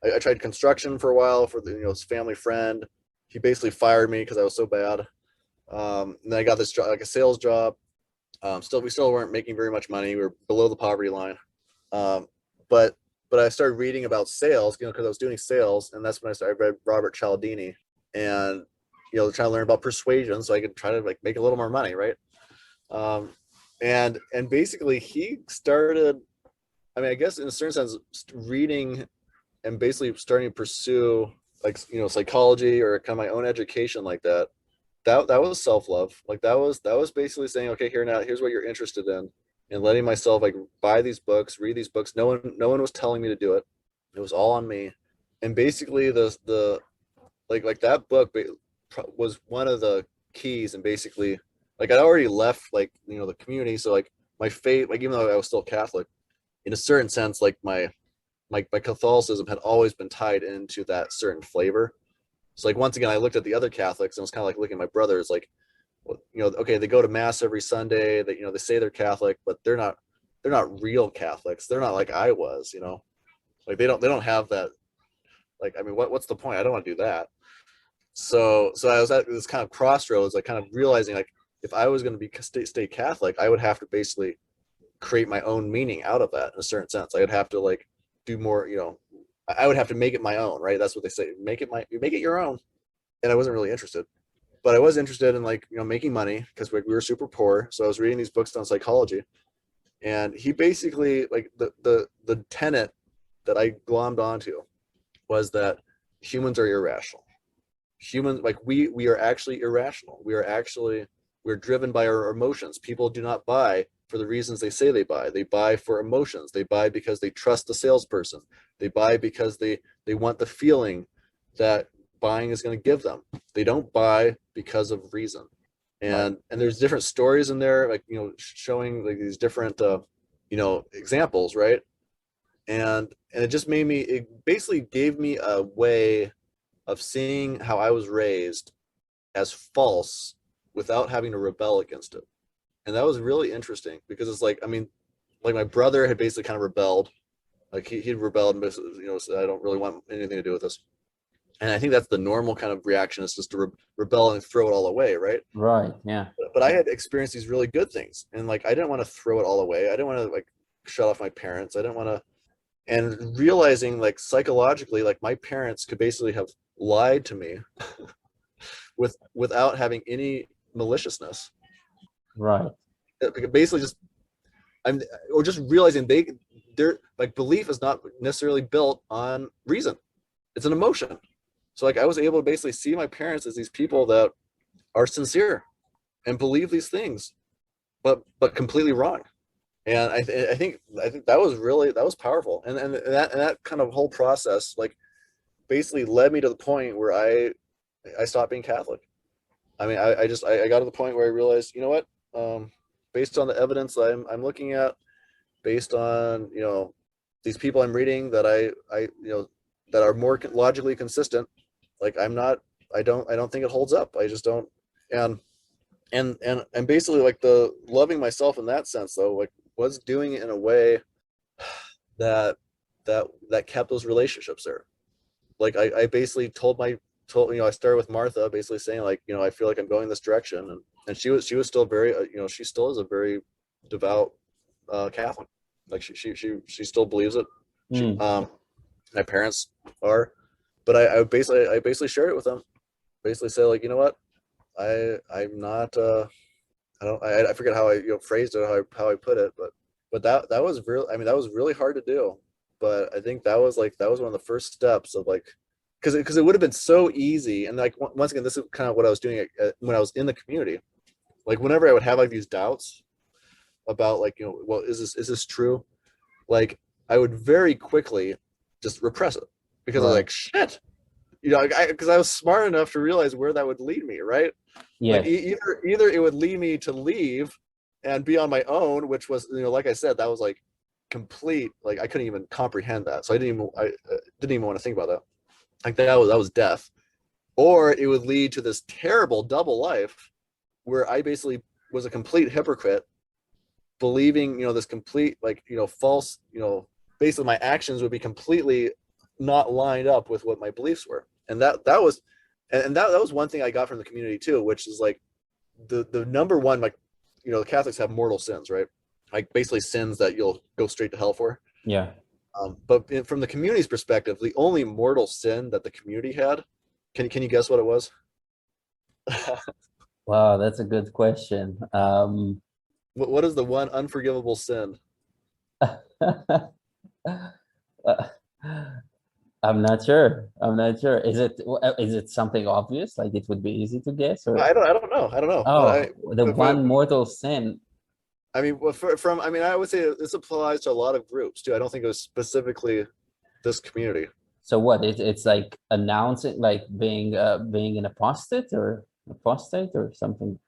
I tried construction for a while for the this family friend. He basically fired me because I was so bad. And then I got this job, like a sales job. Still, we still weren't making very much money. We were below the poverty line. Um, but I started reading about sales, because I was doing sales, and that's when I read Robert Cialdini, and trying to learn about persuasion so I could try to like make a little more money, right? Um, and basically he started. I mean, I guess in a certain sense, reading and basically starting to pursue like psychology or kind of my own education like that. That was self love. Like that was basically saying, okay, here's what you're interested in, and letting myself like buy these books, read these books. No one was telling me to do it. It was all on me. And basically the like that book was one of the keys. And basically like I'd already left like the community, so like my faith, like even though I was still Catholic, in a certain sense, like my Catholicism had always been tied into that certain flavor. So like once again, I looked at the other Catholics and it was kind of like looking at my brothers, like, well, okay, they go to mass every Sunday. They they say they're Catholic, but they're not real Catholics. They're not like I was, like they don't have that. Like I mean, what's the point? I don't want to do that. So I was at this kind of crossroads, like kind of realizing like if I was going to be stay Catholic, I would have to basically create my own meaning out of that in a certain sense. I would have to like do more, I would have to make it my own, right? That's what they say. Make it your own. And I wasn't really interested, but I was interested in like, making money because we were super poor. So I was reading these books on psychology, and he basically like the tenet that I glommed onto was that humans are irrational. Humans, like we are actually irrational. We're driven by our emotions. People do not buy for the reasons they say they buy. They buy for emotions. They buy because they trust the salesperson. They buy because they want the feeling that buying is going to give them. They don't buy because of reason. Right. And there's different stories in there, like, showing like these different examples, right? And it just made me, it basically gave me a way of seeing how I was raised as false without having to rebel against it. And that was really interesting because it's like, I mean, like my brother had basically kind of rebelled. Like he'd rebelled and basically, said, I don't really want anything to do with this. And I think that's the normal kind of reaction, is just to rebel and throw it all away, right? Right. Yeah. But I had experienced these really good things, and like I didn't want to throw it all away. I didn't want to like shut off my parents. I didn't want to, and realizing like psychologically, like my parents could basically have lied to me without having any maliciousness. Right. Basically, just I'm or just realizing their like belief is not necessarily built on reason. It's an emotion. So like I was able to basically see my parents as these people that are sincere and believe these things, but completely wrong. And I think that was really, that was powerful. And that kind of whole process like basically led me to the point where I stopped being Catholic. I mean, I got to the point where I realized, you know what, based on the evidence I'm looking at, based on these people I'm reading that I that are more logically consistent, like I don't think it holds up. I just don't. And and and and basically like the loving myself in that sense though, like was doing it in a way that that kept those relationships there. Like I basically told I started with Martha basically saying like, I feel like I'm going this direction, and she was still very she still is a very devout Catholic. Like she still believes it. She Mm. My parents are, but I basically shared it with them. Basically say like, you know what, I'm not I forget how I phrased it, how I put it, but that was real. I mean, that was really hard to do, but I think that was one of the first steps of like, because it would have been so easy. And like once again, this is kind of what I was doing when I was in the community. Like whenever I would have like these doubts about like, well, is this true? Like I would very quickly just repress it because I was Right. like, shit, because I was smart enough to realize where that would lead me, right? Like Yes. either it would lead me to leave and be on my own, which was, like I said, that was like complete, like I couldn't even comprehend that, so I didn't even want to think about that. Like that was death. Or it would lead to this terrible double life where I basically was a complete hypocrite, believing this complete like false, basically my actions would be completely not lined up with what my beliefs were. And that was, and that was one thing I got from the community too, which is like the number one, like the Catholics have mortal sins, right? Like basically sins that you'll go straight to hell for. Yeah. But from the community's perspective, the only mortal sin that the community had, can you guess what it was? Wow, that's a good question. What is the one unforgivable sin? I'm not sure. I'm not sure. Is it something obvious? Like it would be easy to guess, or I don't know. I don't know. oh, the But one mortal sin. I mean, from I mean, I would say this applies to a lot of groups too. I don't think it was specifically this community. So what? It's like announcing, like being an apostate or something.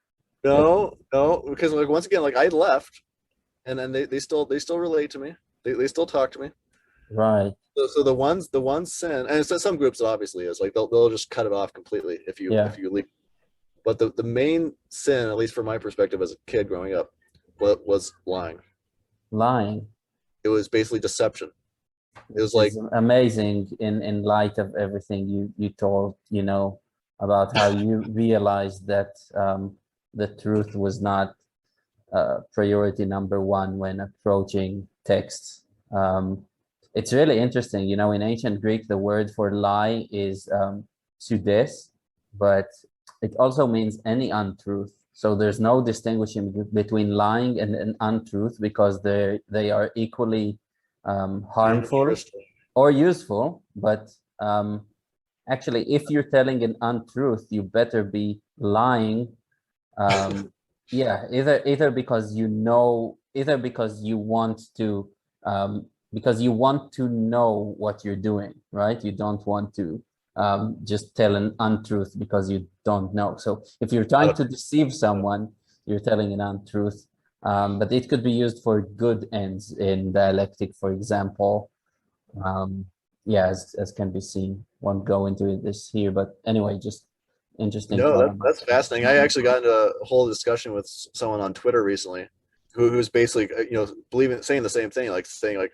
Like No, no, because like once again, like I left, and then they still relate to me. They still talk to me. right. So the one sin, and so some groups it obviously is like they'll just cut it off completely if you Yeah. if you leave. But the main sin, at least from my perspective as a kid growing up, was lying. Lying, It was basically deception. It which was like is amazing in light of everything you told, about how you realized that the truth was not priority number one when approaching texts. It's really interesting. In ancient Greek, the word for lie is pseudes, but it also means any untruth. So there's no distinguishing between lying and an untruth because they are equally harmful interesting. or useful. But actually, if you're telling an untruth, you better be lying. um, yeah, either because either because you want to know what you're doing, right? You don't want to just tell an untruth because you don't know. So if you're trying to deceive someone, you're telling an untruth. But it could be used for good ends in dialectic, for example. Yeah, as can be seen. Won't go into this here, but anyway, just interesting No, thought about. that's fascinating. I actually got into a whole discussion with someone on Twitter recently, who's basically saying the same thing, like saying like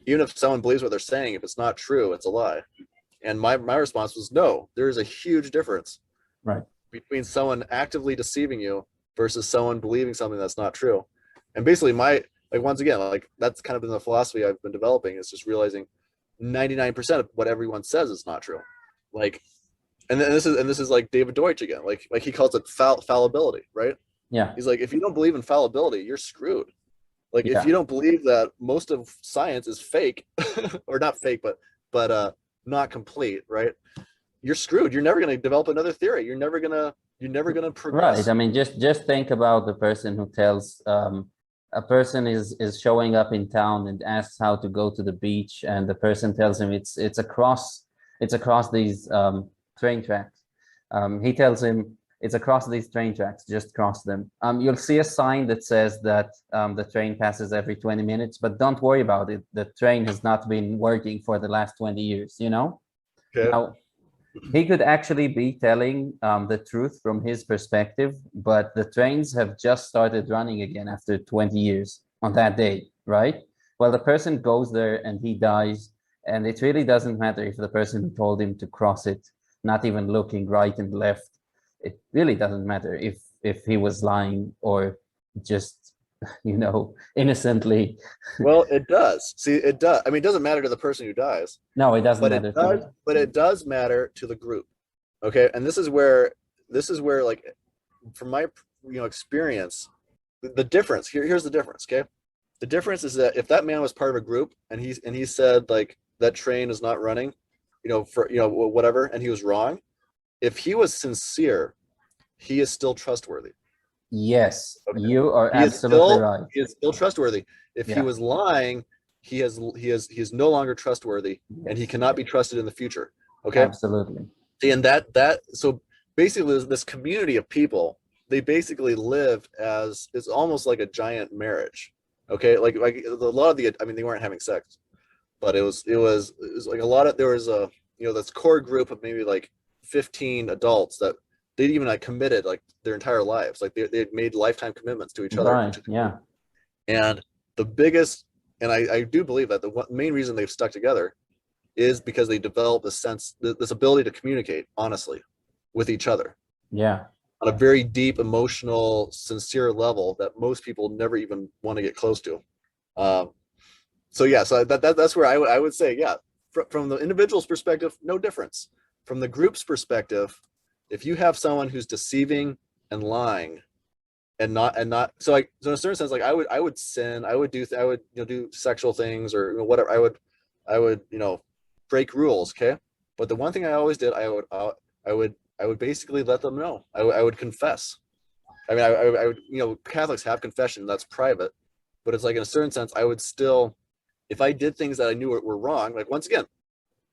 even if someone believes what they're saying, if it's not true, it's a lie. And my response was no. There is a huge difference Right. between someone actively deceiving you versus someone believing something that's not true. And basically, once again, like that's kind of been the philosophy I've been developing, is just realizing 99% of what everyone says is not true. Like, and this is like David Deutsch again. Like he calls it fallibility, right? Yeah. He's like, if you don't believe in fallibility, you're screwed. Like, if Yeah. you don't believe that most of science is fake, or not fake, but not complete, right? You're screwed. You're never going to develop another theory. You're never gonna progress. Right. I mean, just think about the person who tells a person is showing up in town and asks how to go to the beach, and the person tells him it's across these train tracks. He tells him it's across these train tracks, just cross them. You'll see a sign that says that the train passes every 20 minutes, but don't worry about it. The train has not been working for the last 20 years, you know? Okay. Now, he could actually be telling the truth from his perspective, but the trains have just started running again after 20 years on that day, right? Well, the person goes there and he dies, and it really doesn't matter if the person who told him to cross it, not even looking right and left, it really doesn't matter if he was lying or just, innocently. Well, it does. See, it does. I mean, it doesn't matter to the person who dies, No, it doesn't but it matter to does. me. But it does matter to the group. Okay, and this is where like from my experience, the difference here's the difference. Okay, the difference is that if that man was part of a group and he said like that train is not running, for whatever, and he was wrong. If he was sincere, he is still trustworthy. Yes, Okay, you are he is absolutely still right. he is still trustworthy. If he Yeah, was lying, he is no longer trustworthy, and he yes, cannot be trusted in the future. Okay, absolutely. and that so basically this community of people, they basically lived as it's almost like a giant marriage. Okay, like a lot of the, I mean, they weren't having sex, but it was like a lot of, there was a this core group of maybe like 15 adults that they'd even like committed like their entire lives, like they had made lifetime commitments to each other and Right, to the yeah. community. And the biggest, and I do believe that the main reason they've stuck together is because they develop this sense, this ability to communicate honestly with each other Yeah, on a very deep, emotional, sincere level that most people never even want to get close to. Um, so yeah, so that's where I would say, yeah, from the individual's perspective, no difference. From the group's perspective, if you have someone who's deceiving and lying and not so, like, so in a certain sense, like I would sin, I would do sexual things or whatever, I would break rules, okay? But the one thing I always did, I would basically let them know. I would confess. I mean, I would, Catholics have confession, that's private, but it's like in a certain sense, I would still, if I did things that I knew were wrong, like once again,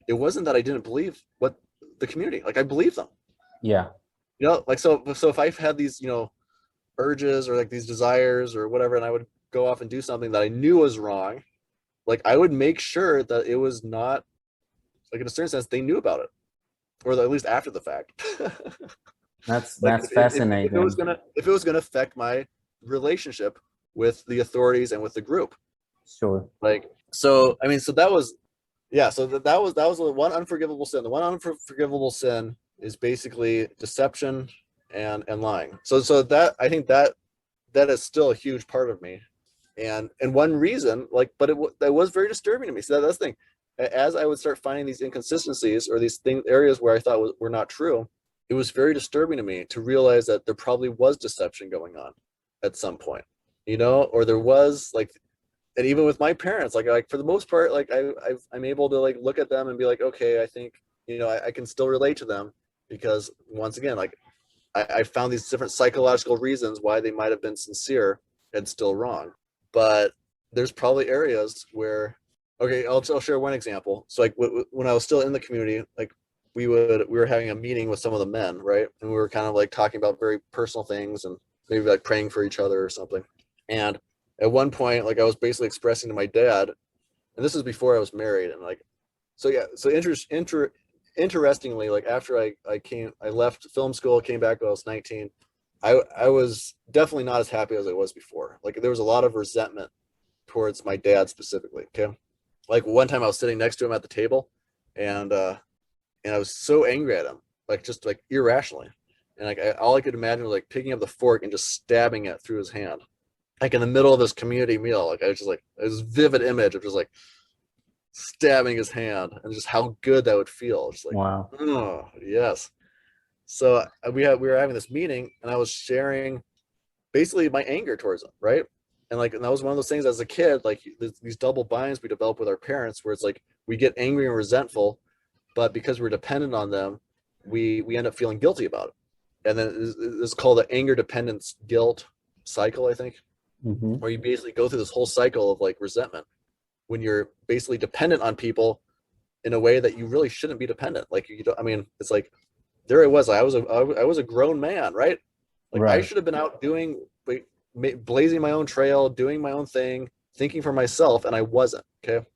it wasn't that I didn't believe what the community, like I believed them, yeah, like so if I've had these, urges or like these desires or whatever, and I would go off and do something that I knew was wrong, like I would make sure that it was not, like in a certain sense, they knew about it, or at least after the fact. Like that's if fascinating. it was gonna affect my relationship with the authorities and with the group. Sure. Like, so I mean, so that was, yeah, so that was the one unforgivable sin. The one unforgivable sin is basically deception and lying. So that, I think that is still a huge part of me, and one reason, like, but that was very disturbing to me. So that's the thing. As I would start finding these inconsistencies or these areas where I thought were not true, it was very disturbing to me to realize that there probably was deception going on at some point, or there was like, and even with my parents, like for the most part, like I'm able to like look at them and be like, okay, I think, I can still relate to them, because once again, like I found these different psychological reasons why they might have been sincere and still wrong. But there's probably areas where, okay, I'll share one example. So like when I was still in the community, like we were having a meeting with some of the men, right? And we were kind of like talking about very personal things and maybe like praying for each other or something. And at one point, like I was basically expressing to my dad, and this is before I was married, and like, so yeah, so interestingly, like after I left film school, came back when I was 19. I was definitely not as happy as I was before. Like there was a lot of resentment towards my dad specifically. Okay, like one time I was sitting next to him at the table, and I was so angry at him, like just like irrationally, and like all I could imagine was like picking up the fork and just stabbing it through his hand, like in the middle of this community meal. Like I was just like this vivid image of just like stabbing his hand and just how good that would feel. Just like, Wow. oh yes. So we were having this meeting, and I was sharing basically my anger towards him, right? And that was one of those things as a kid, like these double binds we develop with our parents, where it's like we get angry and resentful, but because we're dependent on them, we end up feeling guilty about it. And then it's called the anger dependence guilt cycle, I think, Mm-hmm. where you basically go through this whole cycle of like resentment when you're basically dependent on people in a way that you really shouldn't be dependent. Like you don't, I mean, it's like there I was. I was a grown man, right? Like I Right. should have been out doing, blazing my own trail, doing my own thing, thinking for myself, and I wasn't. Okay.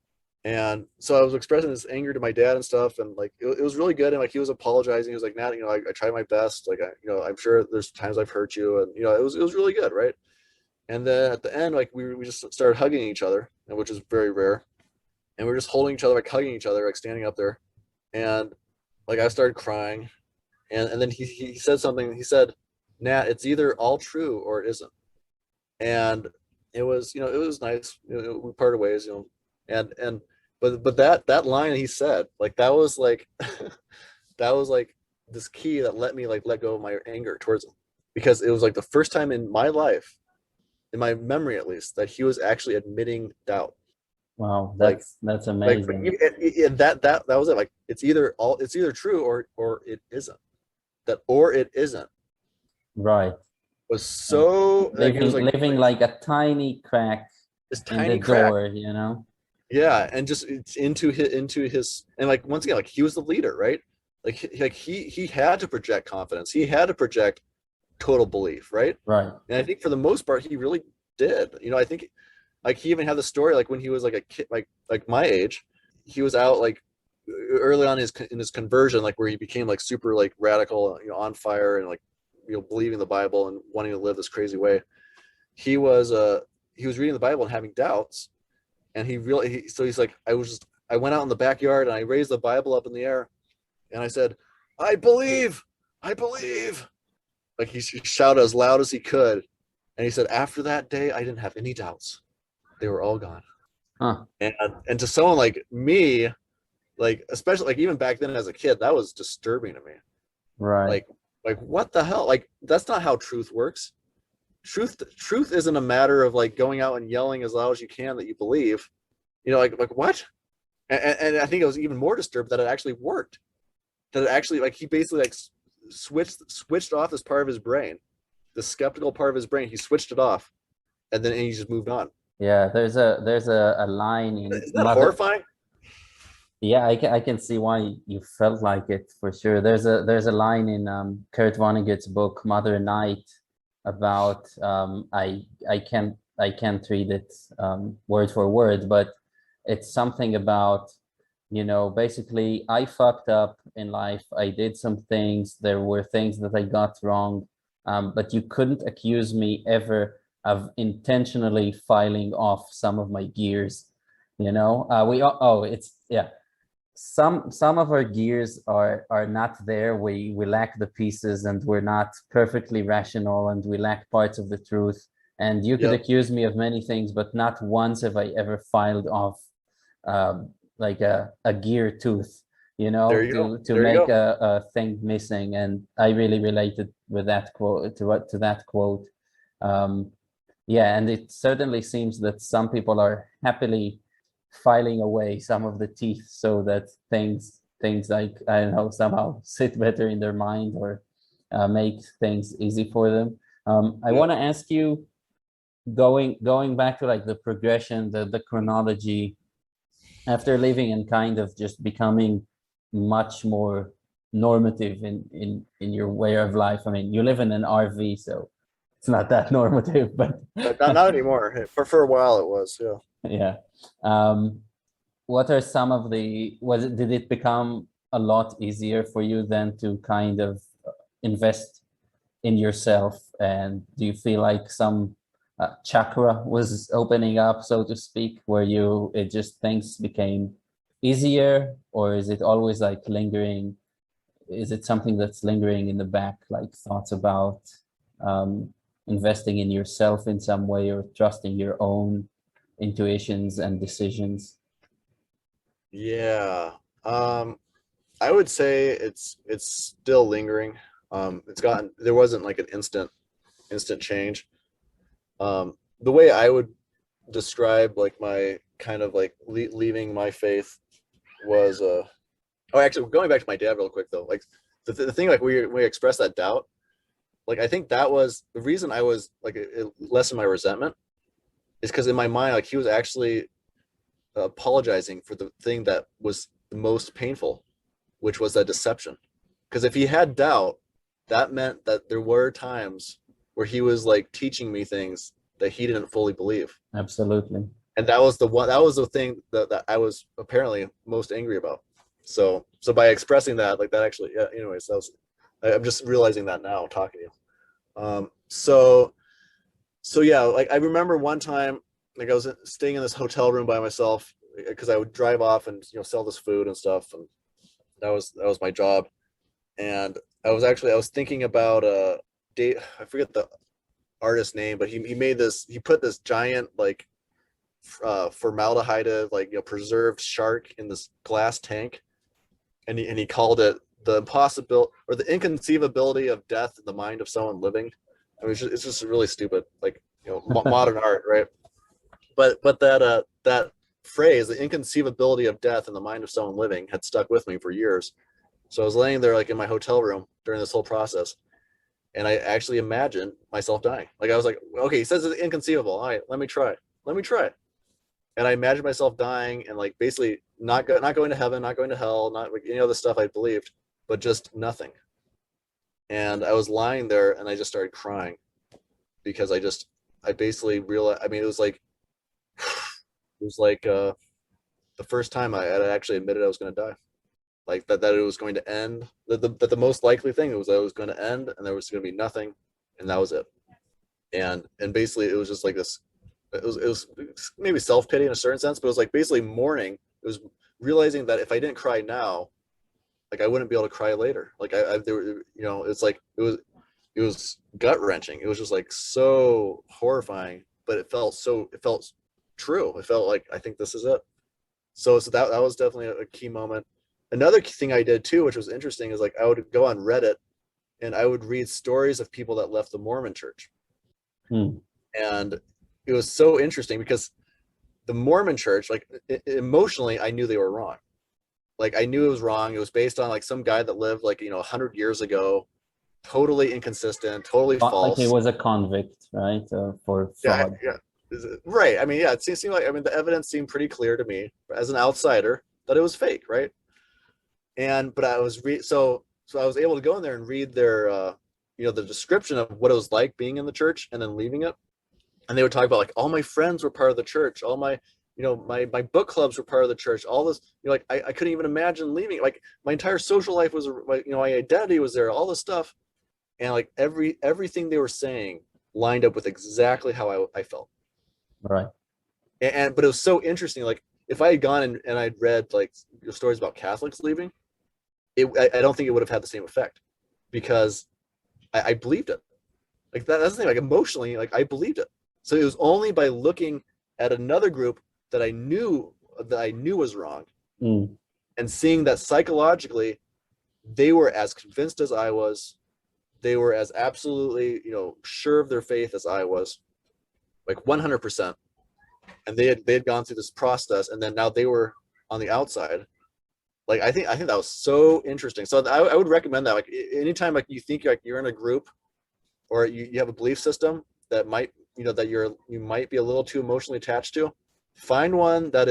And so I was expressing this anger to my dad and stuff, and like it was really good. And like he was apologizing. He was like, "Nat, I tried my best. Like I'm sure there's times I've hurt you, and it was really good, right?" And then at the end, like we just started hugging each other, which is very rare. And we were just holding each other, like hugging each other, like standing up there. And like I started crying, and then he said something. He said, "Nat, it's either all true or it isn't." And it was it was nice. We parted ways, and but that line he said, like that was like that was like this key that let me like let go of my anger towards him, because it was like the first time in my life, in my memory at least, that he was actually admitting doubt. Wow. Like That's like amazing. that was it. Like it's either true or it isn't. That or it isn't Right. was And so like it was living like a tiny crack this in the tiny crack. door, you know? Yeah, and just it's into his and like once again, like he was the leader, right? Like he had to project confidence. He had to project total belief, right? Right. And I think for the most part, he really did. I think like he even had the story like when he was like a kid, like my age, he was out like early on in his conversion, like where he became like super like radical, on fire and like believing the Bible and wanting to live this crazy way. He was he was reading the Bible and having doubts, and so he's like, I went out in the backyard and I raised the Bible up in the air, and I said, I believe. Like he shouted as loud as he could, and he said, after that day, I didn't have any doubts; they were all gone. Huh. And to someone like me, like especially like even back then as a kid, that was disturbing to me. Right. Like like what the hell? Like that's not how truth works. Truth isn't a matter of like going out and yelling as loud as you can that you believe. Like what? And I think I was even more disturbed that it actually worked. That it actually like he basically like switched off this part of his brain, the skeptical part of his brain. He switched it off, and then he just moved on. Yeah, there's a line in Isn't that Mother. horrifying? Yeah, I can see why you felt like it for sure. There's a line in Kurt Vonnegut's book Mother Night about I can't read it word for word, but it's something about, basically I fucked up in life. I did some things. There were things that I got wrong, but you couldn't accuse me ever of intentionally filing off some of my gears. It's yeah. Some of our gears are not there. We lack the pieces, and we're not perfectly rational, and we lack parts of the truth. And you could Yep. accuse me of many things, but not once have I ever filed off like a gear tooth, There you go. to There you make go. a thing missing. And I really related with that quote to that quote. Um, yeah, and it certainly seems that some people are happily filing away some of the teeth so that things like, I don't know, somehow sit better in their mind, or make things easy for them. I Yep. want to ask you, going back to like the progression, the chronology, after living and kind of just becoming much more normative in your way of life. I mean, you live in an RV, so it's not that normative, but But not anymore. For a while it was, yeah. yeah. Um, what are some of the, did it become a lot easier for you then to kind of invest in yourself? And do you feel like some chakra was opening up, so to speak, where it just things became easier, or is it always like lingering? Is it something that's lingering in the back, like thoughts about um, investing in yourself in some way, or trusting your own intuitions and decisions? Yeah. I would say it's still lingering. There wasn't like an instant change. The way I would describe like my kind of like leaving my faith was oh, actually going back to my dad real quick though, like the thing, like we expressed that doubt, like I think that was the reason I was like it lessened my resentment, is because in my mind like he was actually apologizing for the thing that was the most painful, which was that deception. Because if he had doubt, that meant that there were times where he was like teaching me things that he didn't fully believe. Absolutely. And that was the thing that I was apparently most angry about. So by expressing that, like that actually, yeah, anyways, I'm just realizing that now talking to you. So yeah, like I remember one time, like I was staying in this hotel room by myself because I would drive off and sell this food and stuff, and that was my job. And I was thinking about date. I forget the artist name, but he put this giant like formaldehyde, like preserved shark in this glass tank, and he called it the impossible or the inconceivability of death in the mind of someone living. I mean, it's just really stupid, like modern art, right? But that phrase, the inconceivability of death in the mind of someone living, had stuck with me for years. So I was laying there like in my hotel room during this whole process, and I actually imagined myself dying. Like I was like, okay, he says it's inconceivable. All right, let me try. And I imagined myself dying and like basically not going to heaven, not going to hell, not like any other stuff I believed, but just nothing. And I was lying there and I just started crying because I basically realized. I mean, it was like the first time I had actually admitted I was going to die, like that it was going to end. That the most likely thing was that it was going to end and there was going to be nothing, and that was it. And basically it was just like this. It was maybe self pity in a certain sense, but it was like basically mourning. It was realizing that if I didn't cry now, like I wouldn't be able to cry later. Like I there, it's like it was gut wrenching. It was just like so horrifying, but it felt true. It felt like I think this is it. So that was definitely a key moment. Another thing I did too, which was interesting, is like I would go on Reddit and I would read stories of people that left the Mormon church. Hmm. And it was so interesting because the Mormon church, like emotionally, I knew they were wrong. Like I knew it was wrong. It was based on like some guy that lived like 100 years ago, totally inconsistent, totally Like he false. was a convict, right? For Yeah, fraud. yeah, right. I mean, yeah, it seemed like, I mean, the evidence seemed pretty clear to me as an outsider that it was fake, right? And but I was so I was able to go in there and read their the description of what it was like being in the church and then leaving it. And they would talk about like all my friends were part of the church, all my my book clubs were part of the church, all this, like I couldn't even imagine leaving. Like my entire social life was like, my identity was there, all this stuff. And like everything they were saying lined up with exactly how I felt. Right. But it was so interesting. Like if I had gone and I'd read like stories about Catholics leaving, I don't think it would have had the same effect, because I believed it. Like that's the thing. Like emotionally, like I believed it. So it was only by looking at another group that I knew was wrong, Mm. and seeing that psychologically they were as convinced as I was. They were as absolutely sure of their faith as I was, like 100%. And they had gone through this process, and then now they were on the outside. Like I think that was so interesting. So I would recommend that, like anytime like you think like you're in a group, or you have a belief system that might that you might be a little too emotionally attached to, find one that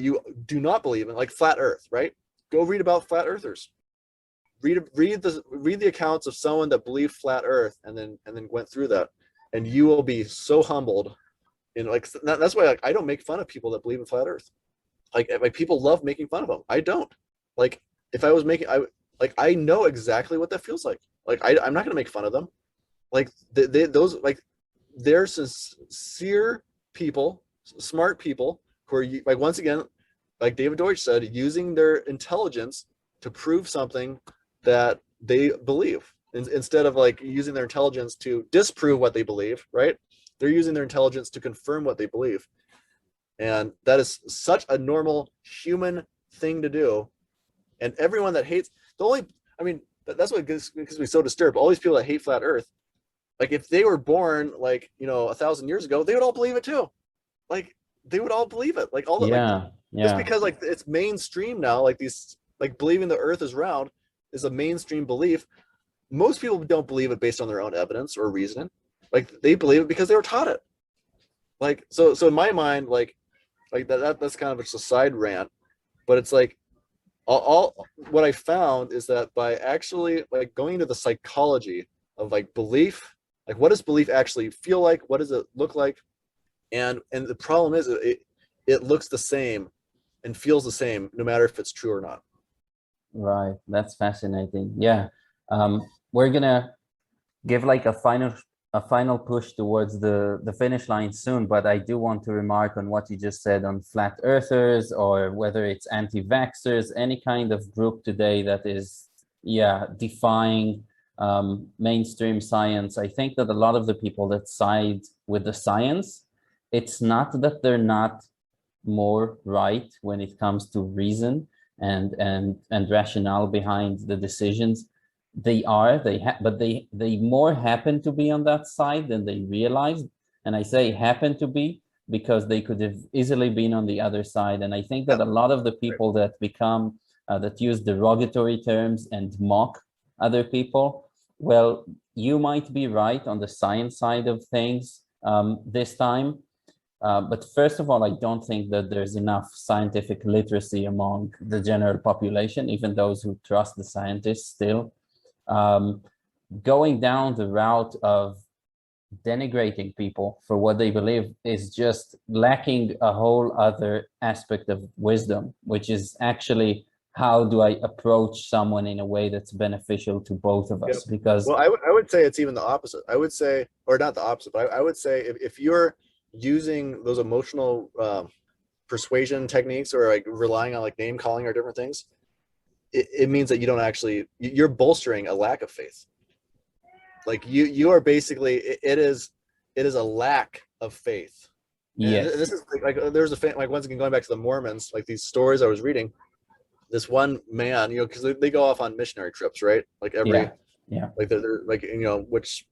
you do not believe in, like flat earth, right? Go read about flat earthers. read the accounts of someone that believed flat Earth and then went through that, and you will be so humbled. And like that's why like I don't make fun of people that believe in flat Earth. Like people love making fun of them. I don't. Like if I was making, I know exactly what that feels like. Like I'm not gonna make fun of them. Like those like they're sincere people, smart people who are like once again, like David Deutsch said, using their intelligence to prove something that they believe instead of like using their intelligence to disprove what they believe, right? They're using their intelligence to confirm what they believe. And that is such a normal human thing to do. And everyone that hates that's what gets me so disturbed. All these people that hate flat Earth, like if they were born like 1,000 years ago, they would all believe it too. Like they would all believe it. Like all the just because like it's mainstream now, like these like believing the Earth is round is a mainstream belief. Most people don't believe it based on their own evidence or reasoning. Like they believe it because they were taught it. Like so in my mind, like that's kind of just a side rant, but it's like all what I found is that by actually like going into the psychology of like belief, like what does belief actually feel like? What does it look like? And the problem is it looks the same and feels the same no matter if it's true or not. Right. That's fascinating. Yeah. We're gonna give like a final push towards the finish line soon, but I do want to remark on what you just said on flat earthers, or whether it's anti-vaxxers, any kind of group today that is defying mainstream science. I think that a lot of the people that side with the science, it's not that they're not more right when it comes to reason and rationale behind the decisions. But they more happen to be on that side than they realized. And I say happen to be because they could have easily been on the other side. And I think that a lot of the people that become that use derogatory terms and mock other people, well, you might be right on the science side of things this time. But first of all, I don't think that there's enough scientific literacy among the general population, even those who trust the scientists still. Going down the route of denigrating people for what they believe is just lacking a whole other aspect of wisdom, which is actually how do I approach someone in a way that's beneficial to both of us? Because I would say it's even the opposite. I would say, or not the opposite, but I would say if you're using those emotional persuasion techniques or like relying on like name calling or different things, it means that you don't actually, you're bolstering a lack of faith. Like you are basically, it is a lack of faith. yes. And this is like there's like once again going back to the Mormons, like these stories I was reading, this one man, because they go off on missionary trips, right? Like every like they're like which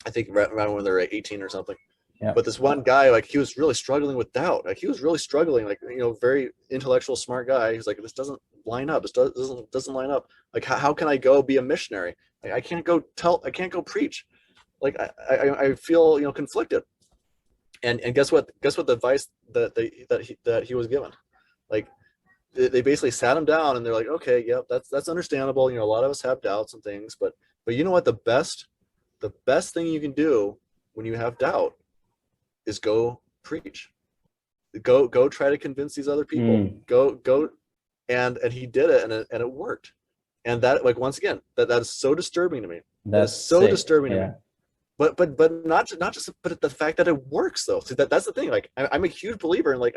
I think around when they're 18 or something. Yeah. But this one guy, like he was really struggling with doubt. Like he was really struggling, like very intellectual, smart guy. He's like, this doesn't line up. This doesn't line up. Like how can I go be a missionary? Like I can't go preach. Like I feel conflicted. And guess what? Guess what the advice that he was given? Like they basically sat him down and they're like, okay, yep, that's understandable. A lot of us have doubts and things, but you know what? The best thing you can do when you have doubt is go preach. Go try to convince these other people. Go and he did it and it worked. And that, like, once again, that is so disturbing to me. That is so disturbing to me. But not just but the fact that it works though. See, that's the thing. Like I'm a huge believer in I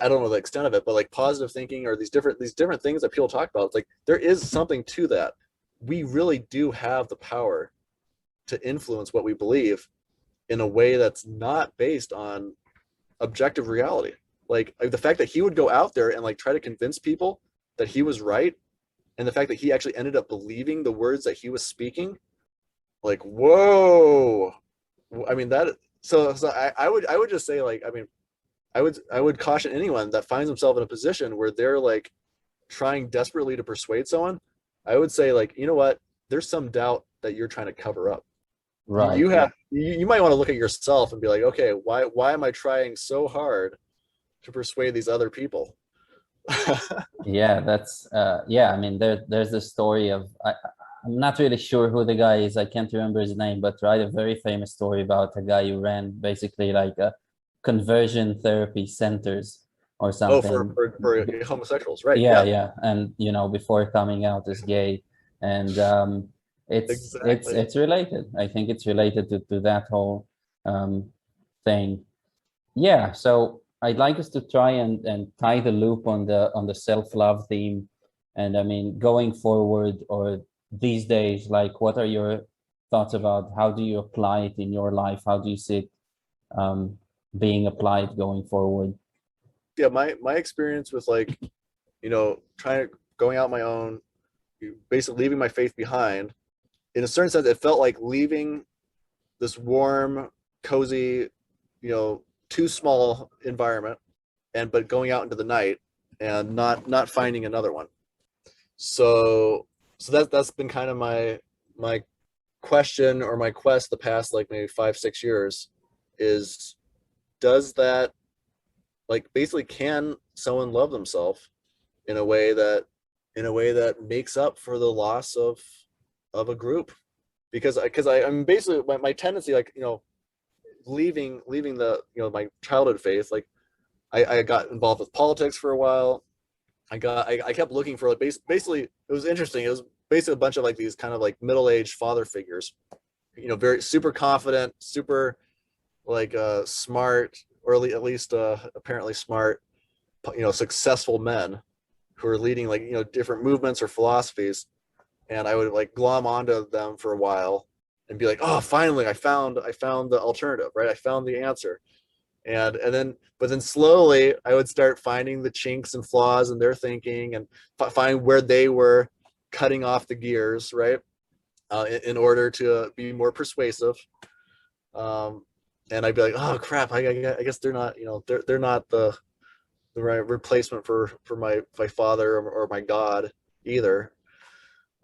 don't know the extent of it, but like positive thinking or these different things that people talk about. It's like there is something to that. We really do have the power to influence what we believe in a way that's not based on objective reality. Like the fact that he would go out there and like try to convince people that he was right, and the fact that he actually ended up believing the words that he was speaking, like, whoa. I mean, that so I would just say, like, I mean, I would caution anyone that finds himself in a position where they're like trying desperately to persuade someone. I would say, like, you know what, there's some doubt that you're trying to cover up. Right. You might want to look at yourself and be like, okay, why am I trying so hard to persuade these other people? Yeah, that's yeah, I mean there's the story of I'm not really sure who the guy is. I can't remember his name, but right, a very famous story about a guy who ran basically like a conversion therapy centers or Oh, something. for homosexuals, right? Yeah, Yeah, yeah, and you know, before coming out as gay, and exactly. it's related. I think it's related to that whole thing. Yeah, so I'd like us to try and tie the loop on the self-love theme. And I mean, going forward or these days, like what are your thoughts about how do you apply it in your life? How do you see it being applied going forward? Yeah, my experience with like, trying to going out my own, basically leaving my faith behind. In a certain sense, it felt like leaving this warm, cozy, too small environment, but going out into the night and not finding another one. So that's been kind of my question or my quest the past like maybe 5-6 years is, does that, like, basically, can someone love themselves in a way that makes up for the loss of a group? Because I'm basically my tendency, like, leaving the, my childhood faith, like I got involved with politics for a while. I kept looking for, like, basically it was interesting. It was basically a bunch of like these kind of like middle-aged father figures, very super confident, super like smart, or at least apparently smart, successful men who are leading, like, different movements or philosophies. And I would like glom onto them for a while and be like, oh, finally I found the alternative, right? I found the answer. And then, but then slowly I would start finding the chinks and flaws in their thinking, and find where they were cutting off the gears, right? In order to be more persuasive. um, and I'd be like, oh crap, I guess they're not, they're not the right replacement for my father, or my God either.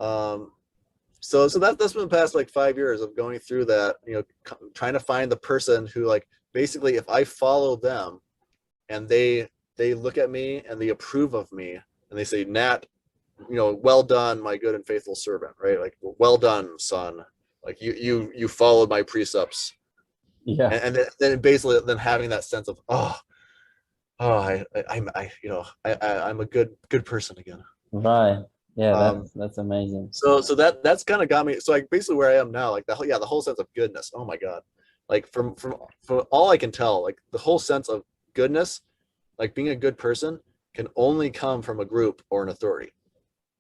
um, so that's been the past like 5 years of going through that, trying to find the person who, like, basically, if I follow them and they look at me and they approve of me and they say, Nat, well done, my good and faithful servant, right? Like, well done, son. Like, you followed my precepts. Yeah, And then basically then having that sense of, oh, I'm a good person again. right. Yeah, um that's amazing. so that's kind of got me, so like basically where I am now, like the whole sense of goodness, oh my god, like from all I can tell, like the whole sense of goodness, like being a good person, can only come from a group or an authority.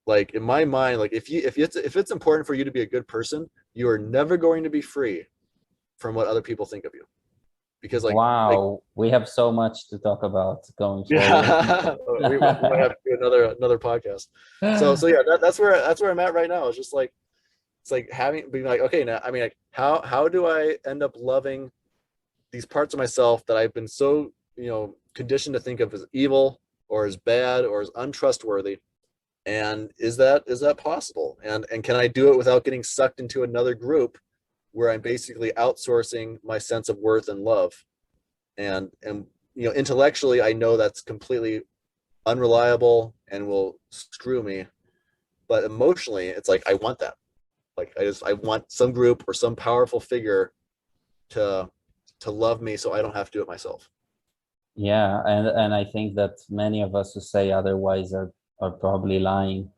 Like, in my mind, like, if it's important for you to be a good person, you are never going to be free from what other people think of you, because like Wow, we have so much to talk about going forward. yeah, we might have to do another podcast. So yeah, that's where I'm at right now. It's just like, it's like being like, okay, now, I mean, like, how do I end up loving these parts of myself that I've been so, conditioned to think of as evil, or as bad, or as untrustworthy? And is that possible? And can I do it without getting sucked into another group where I'm basically outsourcing my sense of worth and love? And intellectually, I know that's completely unreliable and will screw me, but emotionally, it's like, I want that. Like, I want some group or some powerful figure to love me, so I don't have to do it myself. Yeah, and I think that many of us who say otherwise are probably lying.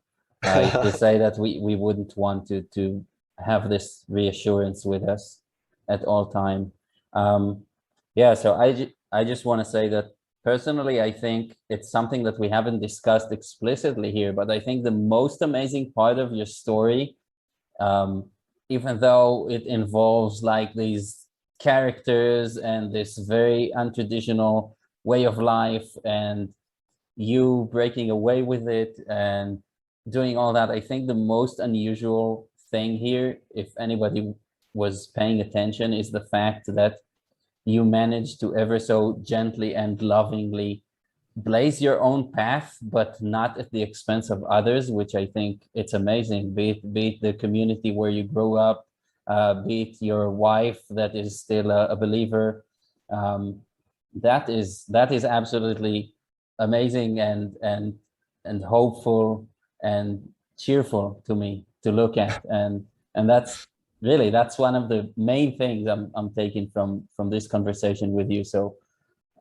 If we say that we wouldn't want to have this reassurance with us at all time. Yeah, so I just want to say that personally, I think it's something that we haven't discussed explicitly here, but I think the most amazing part of your story, um, even though it involves like these characters and this very untraditional way of life and you breaking away with it and doing all that, I think the most unusual thing here, if anybody was paying attention, is the fact that you managed to ever so gently and lovingly blaze your own path, but not at the expense of others, which I think it's amazing. Be it the community where you grew up, be it your wife that is still a believer. Um, that is absolutely amazing and hopeful and cheerful to me to look at, and that's one of the main things I'm taking from this conversation with you. So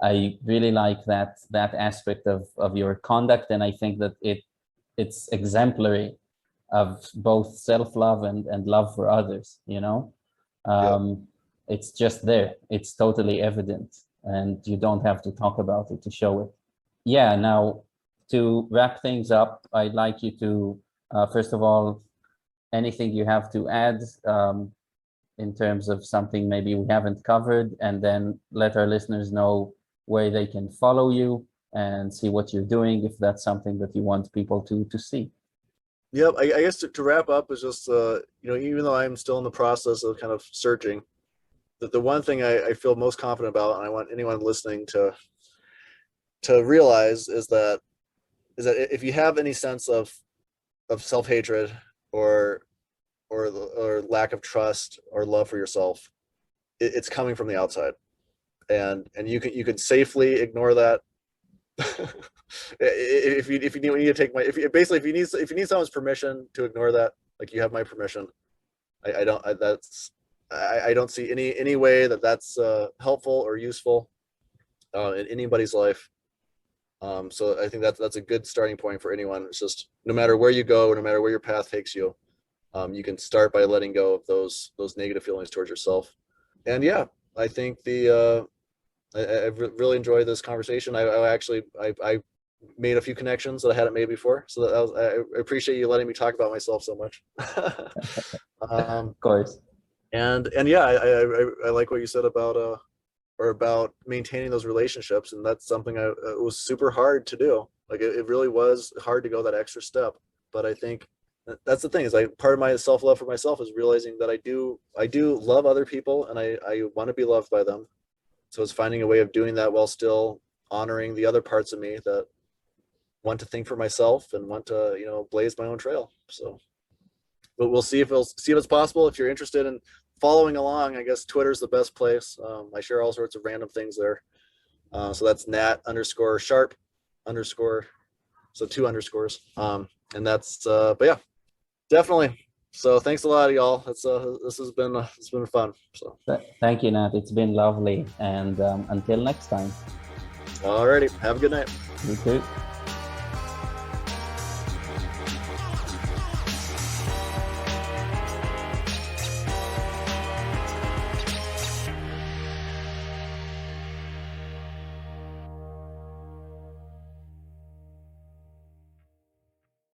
I really like that aspect of your conduct, and I think that it's exemplary of both self-love and love for others, you know. Yep. It's just there, it's totally evident, and you don't have to talk about it to show it. Yeah, now to wrap things up, I'd like you to first of all, anything you have to add in terms of something maybe we haven't covered, and then let our listeners know where they can follow you and see what you're doing, if that's something that you want people to see. Yep. I guess to wrap up is just, even though I'm still in the process of kind of searching, the one thing I feel most confident about, and I want anyone listening to realize, is that if you have any sense of self-hatred or lack of trust or love for yourself, it's coming from the outside, and you can safely ignore that. if you need to take if you need someone's permission to ignore that, like, you have my permission. I don't see any way that's helpful or useful in anybody's life. So I think that's a good starting point for anyone. It's just, no matter where you go, no matter where your path takes you, you can start by letting go of those negative feelings towards yourself. And yeah, I think I've really enjoyed this conversation. I made a few connections that I hadn't made before, so I appreciate you letting me talk about myself so much. Of course. And yeah, I like what you said about maintaining those relationships, and that's something it was super hard to do. Like, it really was hard to go that extra step. But I think that's the thing, is like, part of my self-love for myself is realizing that I do love other people, and I want to be loved by them. So it's finding a way of doing that while still honoring the other parts of me that want to think for myself and want to, blaze my own trail. So, but we'll see if it's possible. If you're interested in following along, I guess Twitter's the best place. I share all sorts of random things there. So that's Nat_Sharpe_, so 2 underscores. And that's, but yeah, definitely. So thanks a lot, y'all. This has been fun. So Thank you, Nat. It's been lovely, and until next time. alrighty, have a good night. You too.